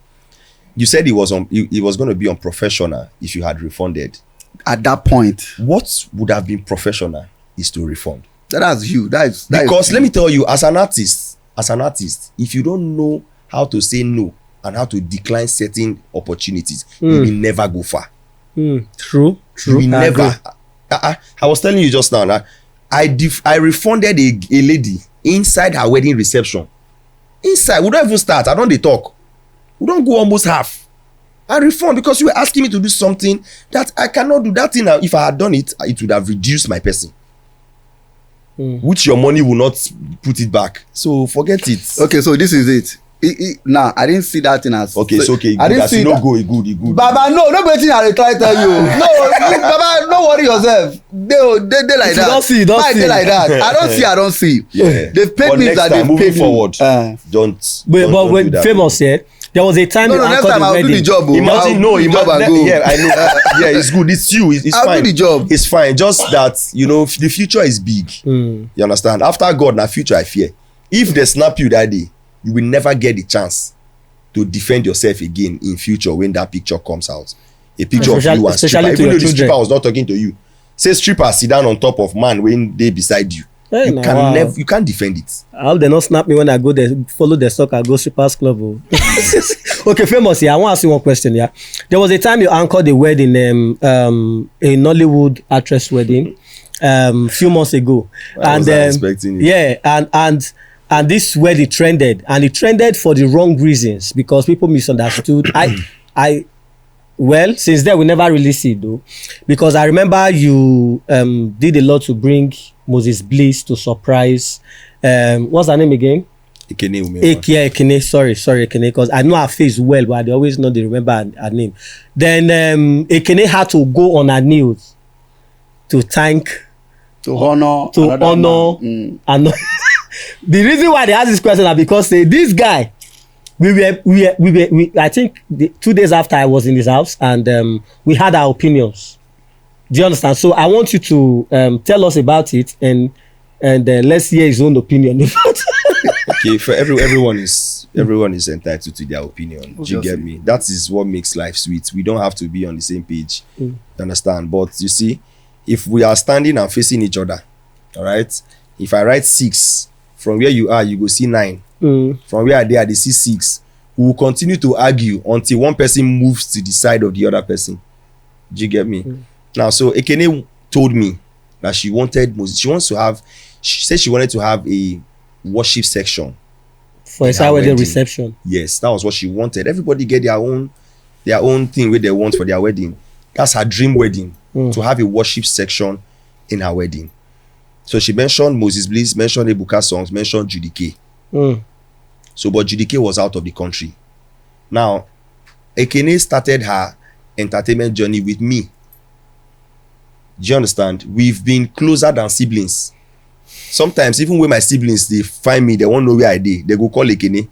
You said it was going to be unprofessional if you had refunded. At that point, What would have been professional is to refund. that's you. Because let me tell you, as an artist, if you don't know how to say no and how to decline certain opportunities, you will never go far. True. You will never. I was telling you just now that I refunded a lady inside her wedding reception. Inside, we don't even start. I don't dey talk. We don't go almost half. I refund because you were asking me to do something that I cannot do. That thing, if I had done it, it would have reduced my person. Which your money will not put it back. So forget it. Okay, so this is it. Nah, I didn't see that thing as. Okay, it's okay. I didn't see no that. go, it good. Baba, no wetin I dey try tell you. No, Baba, no worry yourself. They like If you that. don't see, you don't Why see. they like that? I don't see. Yeah. They've paid But me next that time, they've moving paid forward, me. don't When do that. Famous said there was a time No, you next anchored time the I'll do wedding. the job. Imagine, I'll do the job and go. yeah, I know. Yeah, it's good. It's you. It's I'll fine. do the job. It's fine. Just that, the future is big. You understand? After God, now future I fear. If they snap you that day, you will never get the chance to defend yourself again in future when that picture comes out. A picture of you and stripper. Even though the stripper was not talking to you. Say stripper sit down on top of man when they beside you. Hey, You nah, can wow. never. You can't defend it. I hope they not snap me when I go there, follow the stock, I go strippers club. Oh. Okay, Famous, I want to ask you one question. Yeah, there was a time you anchored a wedding, a Nollywood actress wedding, few months ago, I wasn't expecting it. Yeah, and this wedding trended, and it trended for the wrong reasons because people misunderstood. Well, since then we never released it though, because I remember you did a lot to bring Moses Bliss to surprise. What's her name again? Ekene. Sorry, Ekene, because I know her face well, but I always know they remember her name. Then Ekene had to go on her knees to thank, To honor. and the reason why they ask this question is because this guy. We were I think 2 days after I was in his house, and we had our opinions. Do you understand? So I want you to tell us about it, and let's hear his own opinion. Okay, for everyone is entitled to their opinion. Do you get me? That is what makes life sweet. We don't have to be on the same page. You understand? But you see, if we are standing and facing each other, all right, if I write 6 from where you are, you go see 9. From where they see 6. We will continue to argue until one person moves to the side of the other person. Do you get me? Now, so Ekene told me that she said she wanted to have a worship section For a wedding reception. Yes, that was what she wanted. Everybody get their own thing where they want for their wedding. That's her dream wedding, to have a worship section in her wedding. So she mentioned Moses Bliss, mentioned Ebuka songs, mentioned Judy K. So, but Judy K was out of the country. Now, Ekene started her entertainment journey with me. Do you understand? We've been closer than siblings. Sometimes, even when my siblings, they find me, they won't know where I did. They go call Ekene.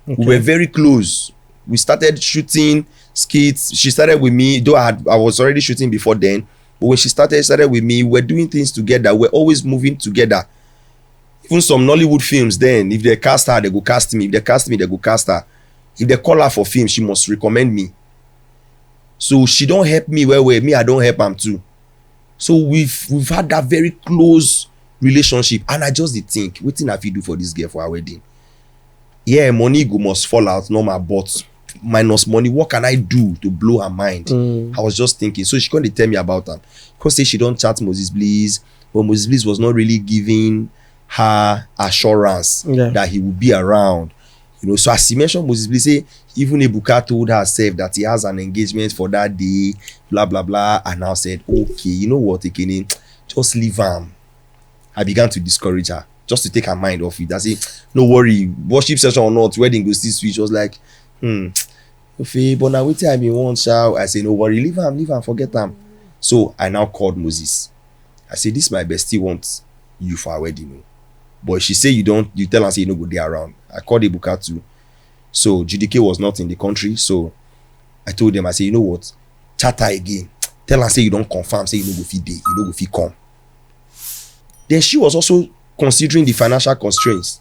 Okay. We were very close. We started shooting skits. She started with me, though I was already shooting before then. But when she started with me, we're doing things together. We're always moving together. Even some Nollywood films then, if they cast her, they go cast me. If they cast me, they go cast her. If they call her for film, she must recommend me. So she don't help me well, me, I don't help am too. So we've had that very close relationship. And I just did think, wetin I fit do for this girl for her wedding? Yeah, money must fall out, normal, but minus money, what can I do to blow her mind? I was just thinking. So she couldn't tell me about her. Because say she don't chat Moses Bliss, but Moses Bliss was not really giving her assurance that he would be around. So as he mentioned Moses Bliss, say even Ebuka told herself that he has an engagement for that day, blah blah blah, and now said, okay, you know what, Ekene, just leave him. I began to discourage her, just to take her mind off it. I say, no worry, worship session or not, wedding go still switch. She was like, okay, but now wait till I be one child. I say, no worry, leave him, forget him. So I now called Moses. I say, this my bestie wants you for our wedding. But she say you tell her say you no go there around. I called Ebuka too. So Judy K was not in the country. So I told them, I say, you know what? Chat her again. Tell her say you don't confirm, say you no go fit dey, you no go fit come. Then she was also considering the financial constraints.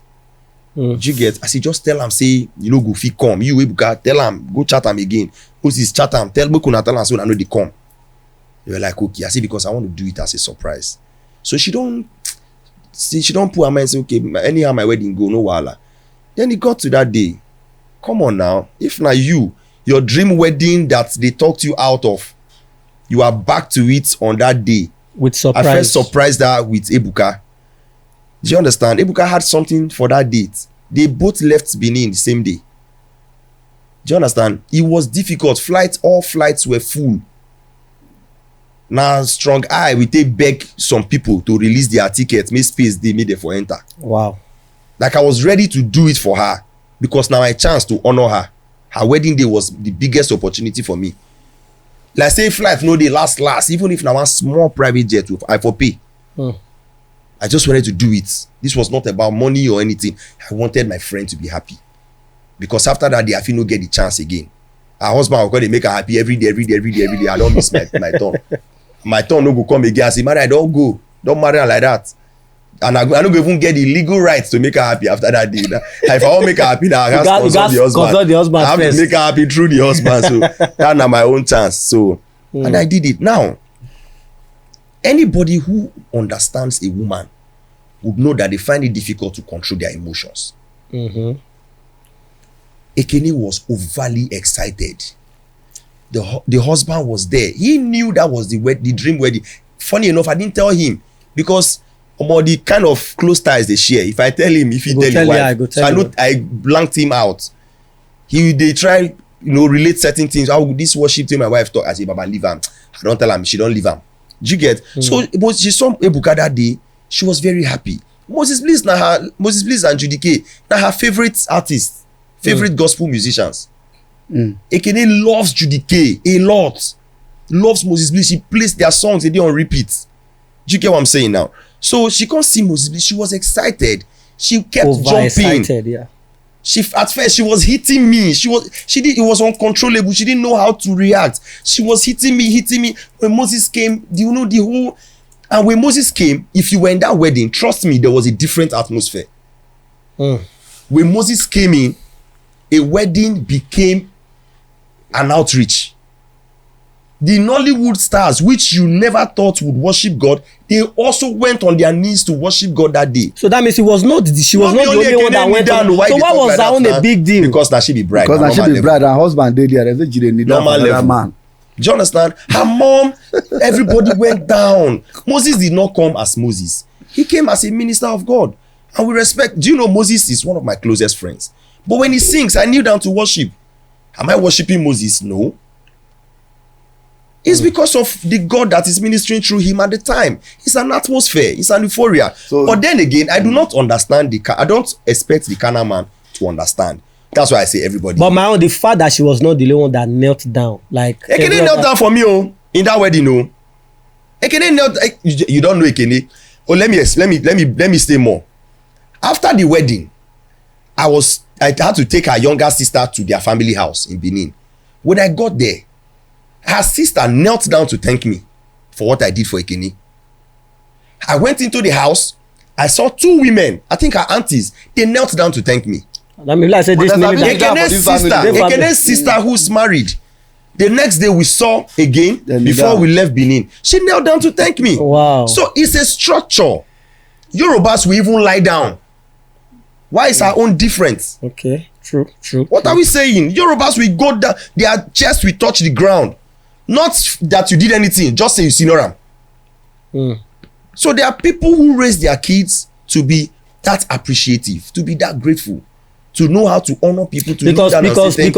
You get? I say just tell am say you no go fit come. You Ebuka tell am go chat am again. Moses chat am tell una tell am so una no dey come. They were like okay. I say because I want to do it as a surprise. So she don't put her mind and say okay anyhow my wedding go no wahala. Then it got to that day. Come on now. If na your dream wedding that they talked you out of, you are back to it on that day. With surprise. I first surprised her with Ebuka. Do you understand? Ebuka had something for that date. They both left Benin the same day. Do you understand? It was difficult. All flights were full. Now, strong eye, we take beg some people to release their tickets, make space, they made it for enter. Wow. Like I was ready to do it for her because now my chance to honor her. Her wedding day was the biggest opportunity for me. Like say flight no dey last, even if na one small private jet, I for pay. I just wanted to do it. This was not about money or anything. I wanted my friend to be happy. Because after that day, I feel no get the chance again. Her husband will go dey make her happy every day. I don't miss my turn. My turn no go come again. I say, marry, I don't go. Don't marry her like that. And I don't even get the legal rights to make her happy after that day. If I want to make her happy, now I have to consult the husband. I have to make her happy through the husband. So that's not my own chance. So and I did it. Now, anybody who understands a woman would know that they find it difficult to control their emotions. Ekene was overly excited. The husband was there. He knew that was the dream wedding. Funny enough, I didn't tell him because the kind of close ties they share. If I tell him, if he tell his wife, so I blanked him out. They try, relate certain things. How this worship to my wife talk? I say, Baba, leave him. I don't tell him. She don't leave him. Do you get? So she saw Ebuka that day. She was very happy. Moses Bliss and Judy K, now her favorite artists, favorite gospel musicians. Ekene loves Judy K a lot. Loves Moses Bliss. She plays their songs a day on repeat. Do you get what I'm saying now? So she can't see Moses Bliss. She was excited. She kept jumping. Yeah. At first she was hitting me. It was uncontrollable. She didn't know how to react. She was hitting me. When Moses came, and when Moses came, if you were in that wedding, trust me, there was a different atmosphere. When Moses came in, a wedding became an outreach. The Nollywood stars, which you never thought would worship God, they also went on their knees to worship God that day. So that means she was not the only one that went down. So why was that on a big deal? Because now she be bride. Because now she be bride, her husband did there. They didn't need another man. Do you understand? Her mom, everybody went down. Moses did not come as Moses. He came as a minister of God. And we respect. Do you know Moses is one of my closest friends? But when he sings, I kneel down to worship. Am I worshiping Moses? No. It's because of the God that is ministering through him at the time. It's an atmosphere. It's an euphoria. But then again, I do not understand I don't expect the carnal man to understand. That's why I say everybody. But the fact that she was not the only one that knelt down, like Ekene knelt down for me, in that wedding, Ekene knelt. You don't know Ekene. Oh, let me say more. After the wedding, I had to take her younger sister to their family house in Benin. When I got there, her sister knelt down to thank me for what I did for Ekene. I went into the house. I saw 2 women, I think her aunties, they knelt down to thank me. Ekene's sister who's married. The next day we saw again before we left Benin. She knelt down to thank me. Wow. So it's a structure. Yorubas will even lie down. Why is our own different? Okay, true. What are we saying? Yorubas will go down, their chest will touch the ground. Not that you did anything, just say you senior am. So there are people who raise their kids to be that appreciative, to be that grateful, to know how to honor people, to look down and say thank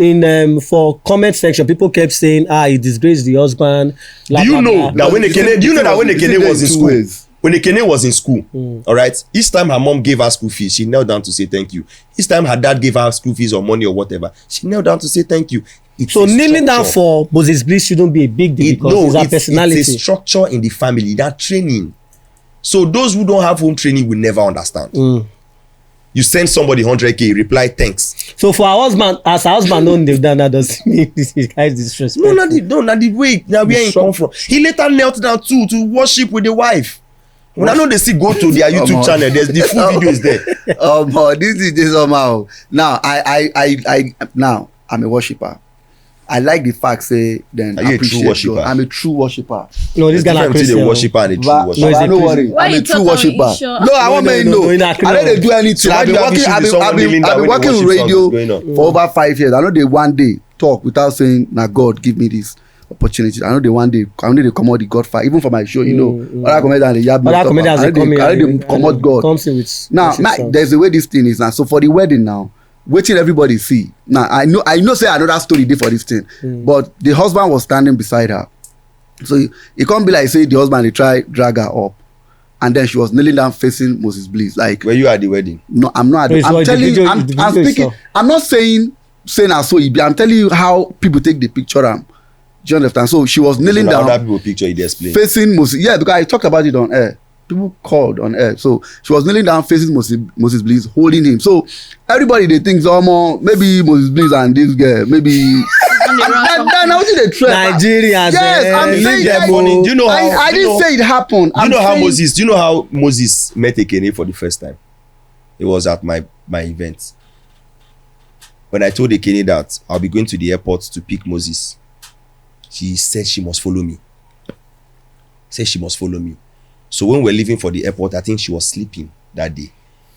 you. For comment section, people kept saying, he disgraced the husband. Do you know that when Ekene was in school? When Ekene was in school, all right, each time her mom gave her school fees, she knelt down to say thank you. Each time her dad gave her school fees or money or whatever, she knelt down to say thank you. So kneeling down for Moses Bliss shouldn't be a big deal because it's her personality. It's a structure in the family, that training. So those who don't have home training will never understand. You send somebody 100K, reply thanks. So for her husband, as her husband known they've done that, doesn't mean this guy is disrespectful. No, not the way. Now where he come from. He later knelt down too to worship with the wife. When I know they still go to their YouTube channel, there's the full video is there. But this is this somehow. Now now I'm a worshipper. I like the fact say then Are you a true appreciate worshipper? God. I'm a true worshipper. No, this guy Different not between Christian. a worshiper and a true But worshiper. No, no, he's a worry. Why I'm you a true talking? worshipper. Sure? No, I want No, me no, know. no, I in a- don't do anything. So why I've do been you have working. issues I've with been, someone kneeling down when the working worship song is radio going on? for over 5 years. I know they one day talk without saying, "Now God give me this opportunity." I know they one day. I know they come out the God fight even for my show. You know, other comedians they yab me. Other on top. comedians I they know come in. I know and they come out God. Comes in with Now, worship songs. there's the way this thing is now. So for the wedding now, waiting everybody see. Now I know say another story dey for this thing, but the husband was standing beside her. So it can't be like say the husband dey try drag her up, and then she was kneeling down facing Moses Bliss. Like Were you at the wedding? no, I'm not. No, it's I'm not the telling video- you. the I'm video is speaking. so- I'm not saying as so it be. I'm telling you how people take the picture. Do you understand? So she was kneeling So now down other people picture it explain. facing Moses. Yeah, because I talked about it on air. People called on air. So she was kneeling down facing Moses Bliss, holding him. So everybody they think maybe Moses Bliss and this girl, maybe then how did they try? Nigerians, Yes, I'm leave saying them that. alone. Do you know how? I do you didn't know- say it happened. Do you know how Moses met Ekene for the first time? It was at my event. When I told Ekene that I'll be going to the airport to pick Moses, she said she must follow me. So when we're leaving for the airport, I think she was sleeping that day.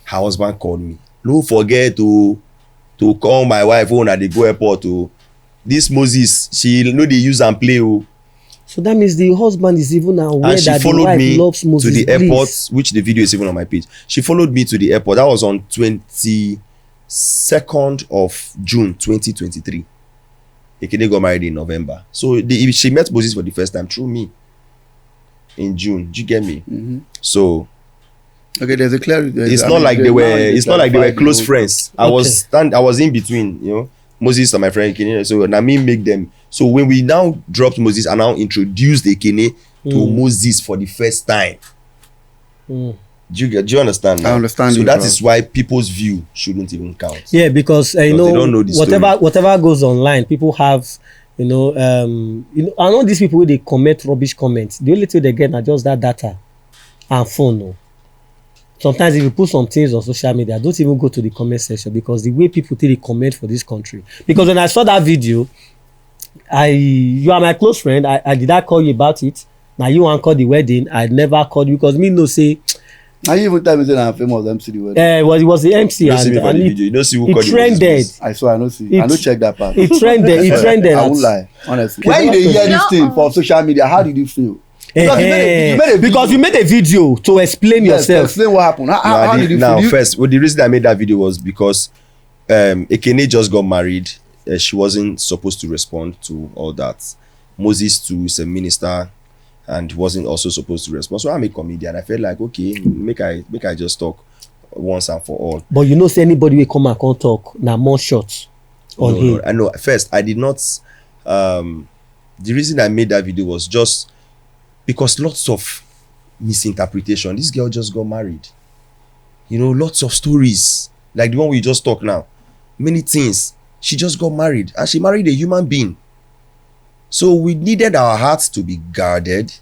Her husband called me. No forget to call my wife when they go airport. This Moses, she know they use and play. So that means the husband is even aware And she that the followed wife me loves Moses to the Bliss. airport, which the video is even on my page. She followed me to the airport. That was on 22nd of June 2023. Ekene got married in November. So she met Moses for the first time through me in June. Do you get me? So Okay, there's a clear. it's not like they were close friends. I was in between, Moses and my friend Ekene. So now me make them. So when we now dropped Moses and now introduced Ekene to Moses for the first time. Do you understand now? I understand So you, that bro. is why people's view shouldn't even count. Yeah, because they don't know the whatever goes online, people have I know these people they comment rubbish comments. The only thing they get are just that data and phone. No. Sometimes if you put some things on social media, don't even go to the comment section because the way people take the comment for this country. Because when I saw that video, you are my close friend. I did not call you about it. Now you want call the wedding. I never called you because me no say. Now you even tell me say I'm famous MC the wedding. It was the MC You don't see me for and the video. You don't see who it called the trended. Moses. I swear I don't see. I don't check that part. It trended. It trended. I won't lie, honestly. When you dey hear this No. thing for social media, how did you feel? Because Because you made a video to explain Yes, yourself. explain what happened. How did you Now, feel? first, the reason I made that video was because Ekene just got married. She wasn't supposed to respond to all that. Moses too is a minister and wasn't also supposed to respond. So I'm a comedian. I felt like, okay, make I just talk once and for all. But you know, say anybody will come and come talk now more shots on him. No, I know. First, I did not. The reason I made that video was just because lots of misinterpretation. This girl just got married. Lots of stories like the one we just talked now. Many things. She just got married and she married a human being. So we needed our hearts to be guarded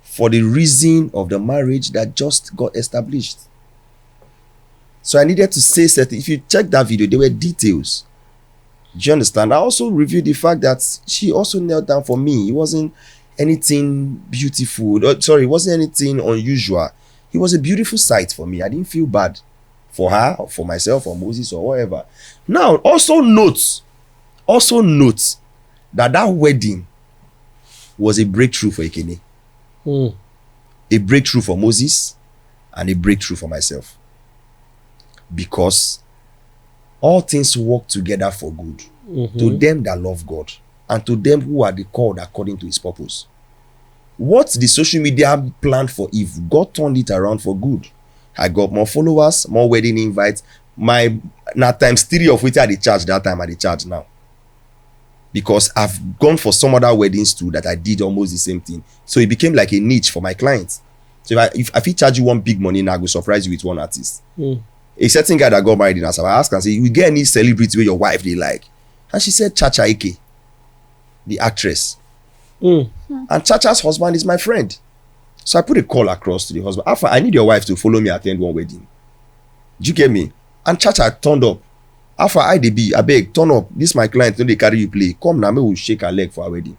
for the reason of the marriage that just got established. So I needed to say certain. If you check that video, there were details. Do you understand? I also reviewed the fact that she also knelt down for me. It wasn't anything beautiful. It wasn't anything unusual. It was a beautiful sight for me. I didn't feel bad for her or for myself or Moses or whatever. Now, also note that wedding was a breakthrough for Ekene. A breakthrough for Moses and a breakthrough for myself. Because all things work together for good to them that love God and to them who are the called according to his purpose. What the social media planned for evil, God turned it around for good. I got more followers, more wedding invites. My times 3 of which I charge that time, I charge now. Because I've gone for some other weddings too that I did almost the same thing. So it became like a niche for my clients. So if I charge you one big money now, I will surprise you with one artist. A certain guy that got married in Asaba, I asked her, I said, you get any celebrity where your wife they like? And she said Chacha Ike, the actress. And Chacha's husband is my friend. So I put a call across to the husband. Alpha, I need your wife to follow me attend one wedding. Do you get me? And Chacha turned up. Alpha, I dey I beg, turn up. This my client, no dey carry you play. Come now, me will shake her leg for our wedding.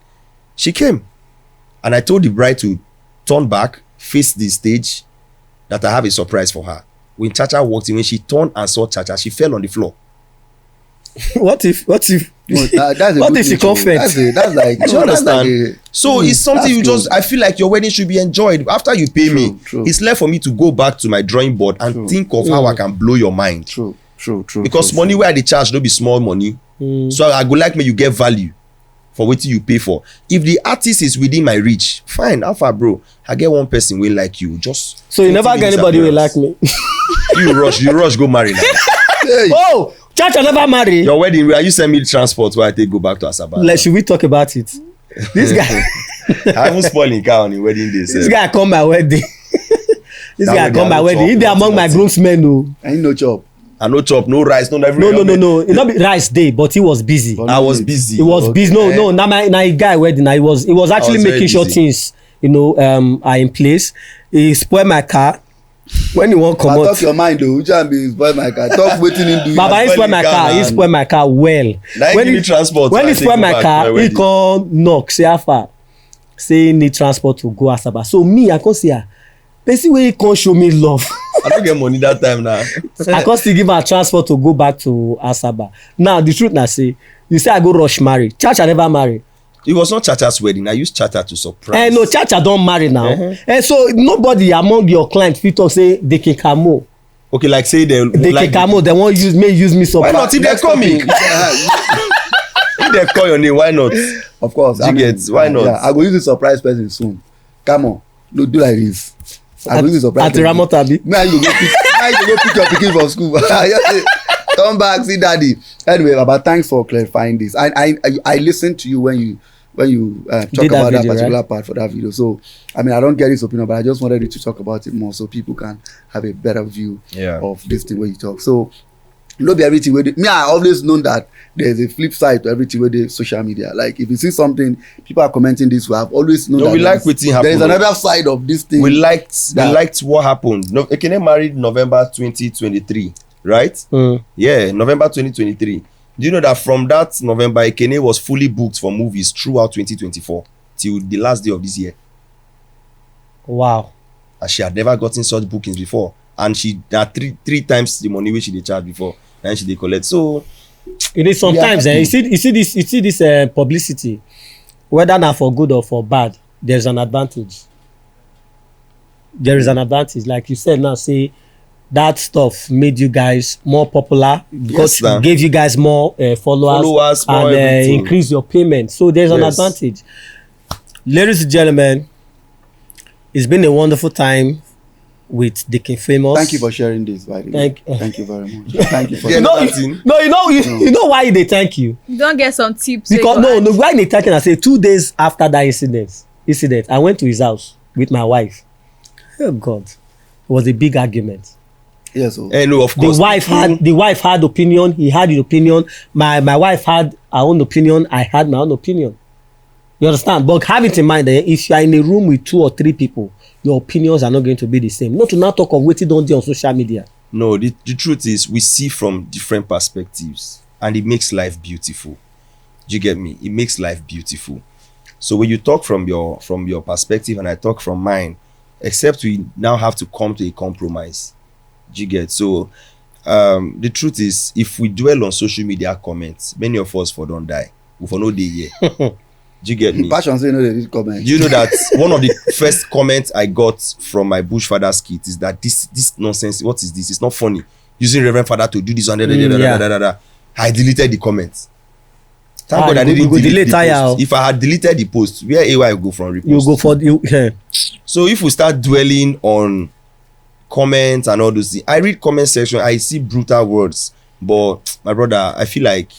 She came. And I told the bride to turn back, face the stage, that I have a surprise for her. When Chacha walked in, when she turned and saw Chacha, she fell on the floor. What if That's a what good if she thing, confess? That's like, Do you understand? So it's something you that's just, I feel like your wedding should be enjoyed. After you pay me, True. it's left for me to go back to my drawing board and think of how I can blow your mind. True. Because money where they charge no be small money. So I go like me you get value for what you pay for. If the artist is within my reach, fine. Alpha bro, I get one person will like you. Just So you never get anybody will like me. you rush go marry now. Hey. Oh, church I never marry. Your wedding, where you send me transport where I take go back to Asaba. Like, should we talk about it? This guy I haven't spoiled in car on the wedding day. this guy come my wedding. This That guy wedding, come I my no wedding. chop, He dey among my nothing. groomsmen o. I ain't no job. And no chop, no rice, no everything. No. It not be rice day, but he was busy. I was busy. He was busy. No. Na guy wedding. He was actually was very making sure busy. things, are in place. He spoil my car when he won't come But out. talk your mind though. Which one be spoil my car? Talk wetin him do. Baba, he spoil spoil the my car, car. He man. spoil my car well. Now he give me transport, When so he I take spoil go my back to car, my he wedding. come knock. Say Alpha, say he need transport to go Asaba. So me, I come see her. Person wey he come show me love. I don't get money that time now. I come still give her transport to go back to Asaba. Now the truth na say, you say I go rush marry. Chacha never marry. It was not Chacha's wedding. I used Chacha to surprise. No, Chacha don marry now. So nobody among your clients fit talk say they can camo. Okay, like say they They can camo. They wan use me Why surprise. not? If they call me, if they call your name, why not? Of course. You get, why not? Yeah, I go use the surprise person soon. Come on. No, do like this. I go use the surprise At Ramotabi. Now you go pick your pikin for school. Come back, see daddy. Anyway, Baba, thanks for clarifying this. I listened to you when you talk Did that about that video, particular right? part for that video. So I mean, I don't get his opinion, but I just wanted you to talk about it more so people can have a better view of this thing where you talk. So no be everything where me, I always known that there's a flip side to everything where the social media. Like if you see something, people are commenting this way. I've always known that we like wetin happen. there is another side of this thing. We liked what happened. No, Ekene married November 2023, right? Yeah, November 2023. Do you know that from that November, Ekene was fully booked for movies throughout 2024 till the last day of this year? Wow. And she had never gotten such bookings before. And she had three times the money which she dey charge before. And she dey collect. So It is sometimes you see this publicity, whether na for good or for bad, there's an advantage. There is an advantage. Like you said now, say that stuff made you guys more popular because sir. gave you guys more followers more and everything. increase your payment. So there's an Yes. advantage. Ladies and gentlemen, it's been a wonderful time with Deacon Famous. Thank you for sharing this, by the way. Thank Thank you very much. Thank you for Yeah, No, that thing. you know why they thank you. You don't get some tips. Because no, why they thank you? I say 2 days after that incident, I went to his house with my wife. Oh God, it was a big argument. Yes, so no, of course. The wife had opinion. He had his opinion. My wife had her own opinion. I had my own opinion. You understand? But have it in mind that if you are in a room with 2 or 3 people, your opinions are not going to be the same. Not to now talk of what you don't do on social media. No, the truth is we see from different perspectives and it makes life beautiful. Do you get me? It makes life beautiful. So when you talk from your perspective and I talk from mine, except we now have to come to a compromise. Do you get? So the truth is if we dwell on social media comments, many of us for don't die. We for no day here. Do you get me? passion say no, they did comment. Do you know that one of the first comments I got from my bush father's kid is that this nonsense, what is this? It's not funny. Using Reverend Father to do this and I deleted the comments. Thank God I didn't delete the post. If I had deleted the post, where AY go from repost? You go for the So if we start dwelling on comments and all those things, I read comment section, I see brutal words, but my brother, I feel like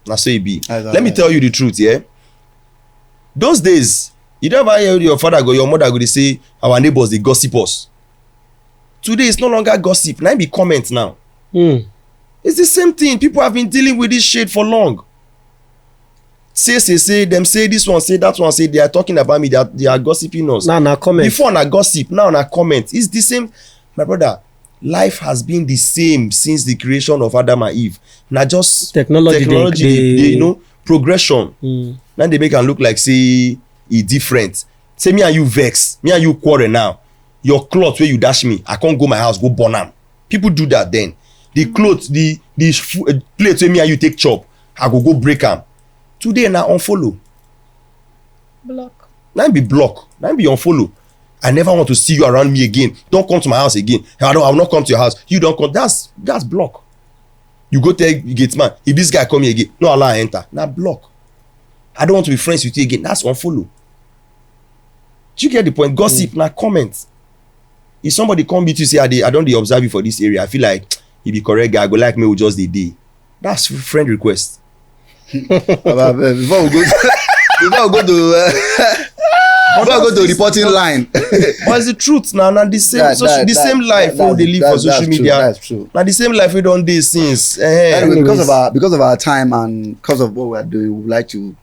na so it be. Let me tell you the truth, yeah. Those days, you never hear your father go, your mother go, they say our neighbors they gossip us. Today it's no longer gossip. Now it be comment now. It's the same thing. People have been dealing with this shit for long. say them say this one, say that one, say they are talking about me, they are gossiping us. Now comment. Before na gossip, now na comment. It's the same, my brother. Life has been the same since the creation of Adam and Eve. Now just technology they, you know, progression. Now they make am look like say e different. Say me and you vex, me and you quarrel now. Your cloth where you dash me, I can't go my house go burn am. People do that then. The clothes, the plate where me and you take chop, I go break am. Today na unfollow. Block. Now be block. Now be unfollow. I never want to see you around me again. Don't come to my house again. I will not come to your house. You don't come. That's block. You go tell gate man, if this guy come here again, no allow I enter. Now block. I don't want to be friends with you again. That's unfollow. Do you get the point? Gossip, now comment. If somebody come meet you say, I don't observe you for this area, I feel like he be correct guy, I go like me with just the day. That's friend request. Before we go to reporting line. But it's the truth now. Now the same life we they live for social media. That's true. Now the same life we don't do since. Anyway, because of our time and because of what we are doing, we would like to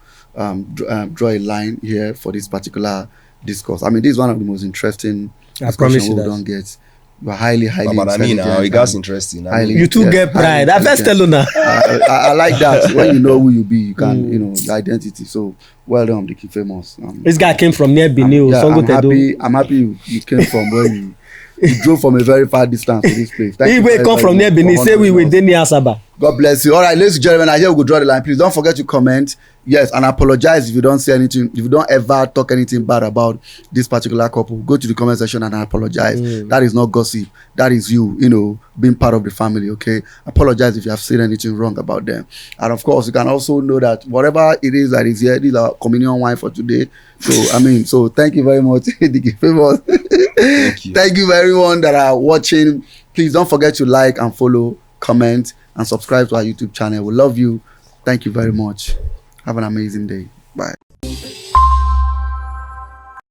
draw a line here for this particular discourse. I mean, this is one of the most interesting discussions we don't get. You are highly but I mean, it gets interesting. You too get pride. I first tell you now. I like that. When you know who you be, you can, you know, the identity. So well done, Deacon Famous. This guy came from near Benin. I'm happy you came from where you drove from a very far distance to this place. He will come from near Benin. Say we were near Asaba. God bless you. All right, ladies and gentlemen, I hear we go draw the line. Please don't forget to comment. Yes, and apologize if you don't say anything, if you don't ever talk anything bad about this particular couple. Go to the comment section and apologize. That is not gossip. That is you, you know, being part of the family, okay? Apologize if you have said anything wrong about them. And of course, you can also know that whatever it is that is here, this is our communion wine for today. So, I mean, so thank you very much, Deacon Famous. Thank you. Thank you everyone that are watching. Please don't forget to like and follow, comment, and subscribe to our YouTube channel. We love you. Thank you very much. Have an amazing day. Bye.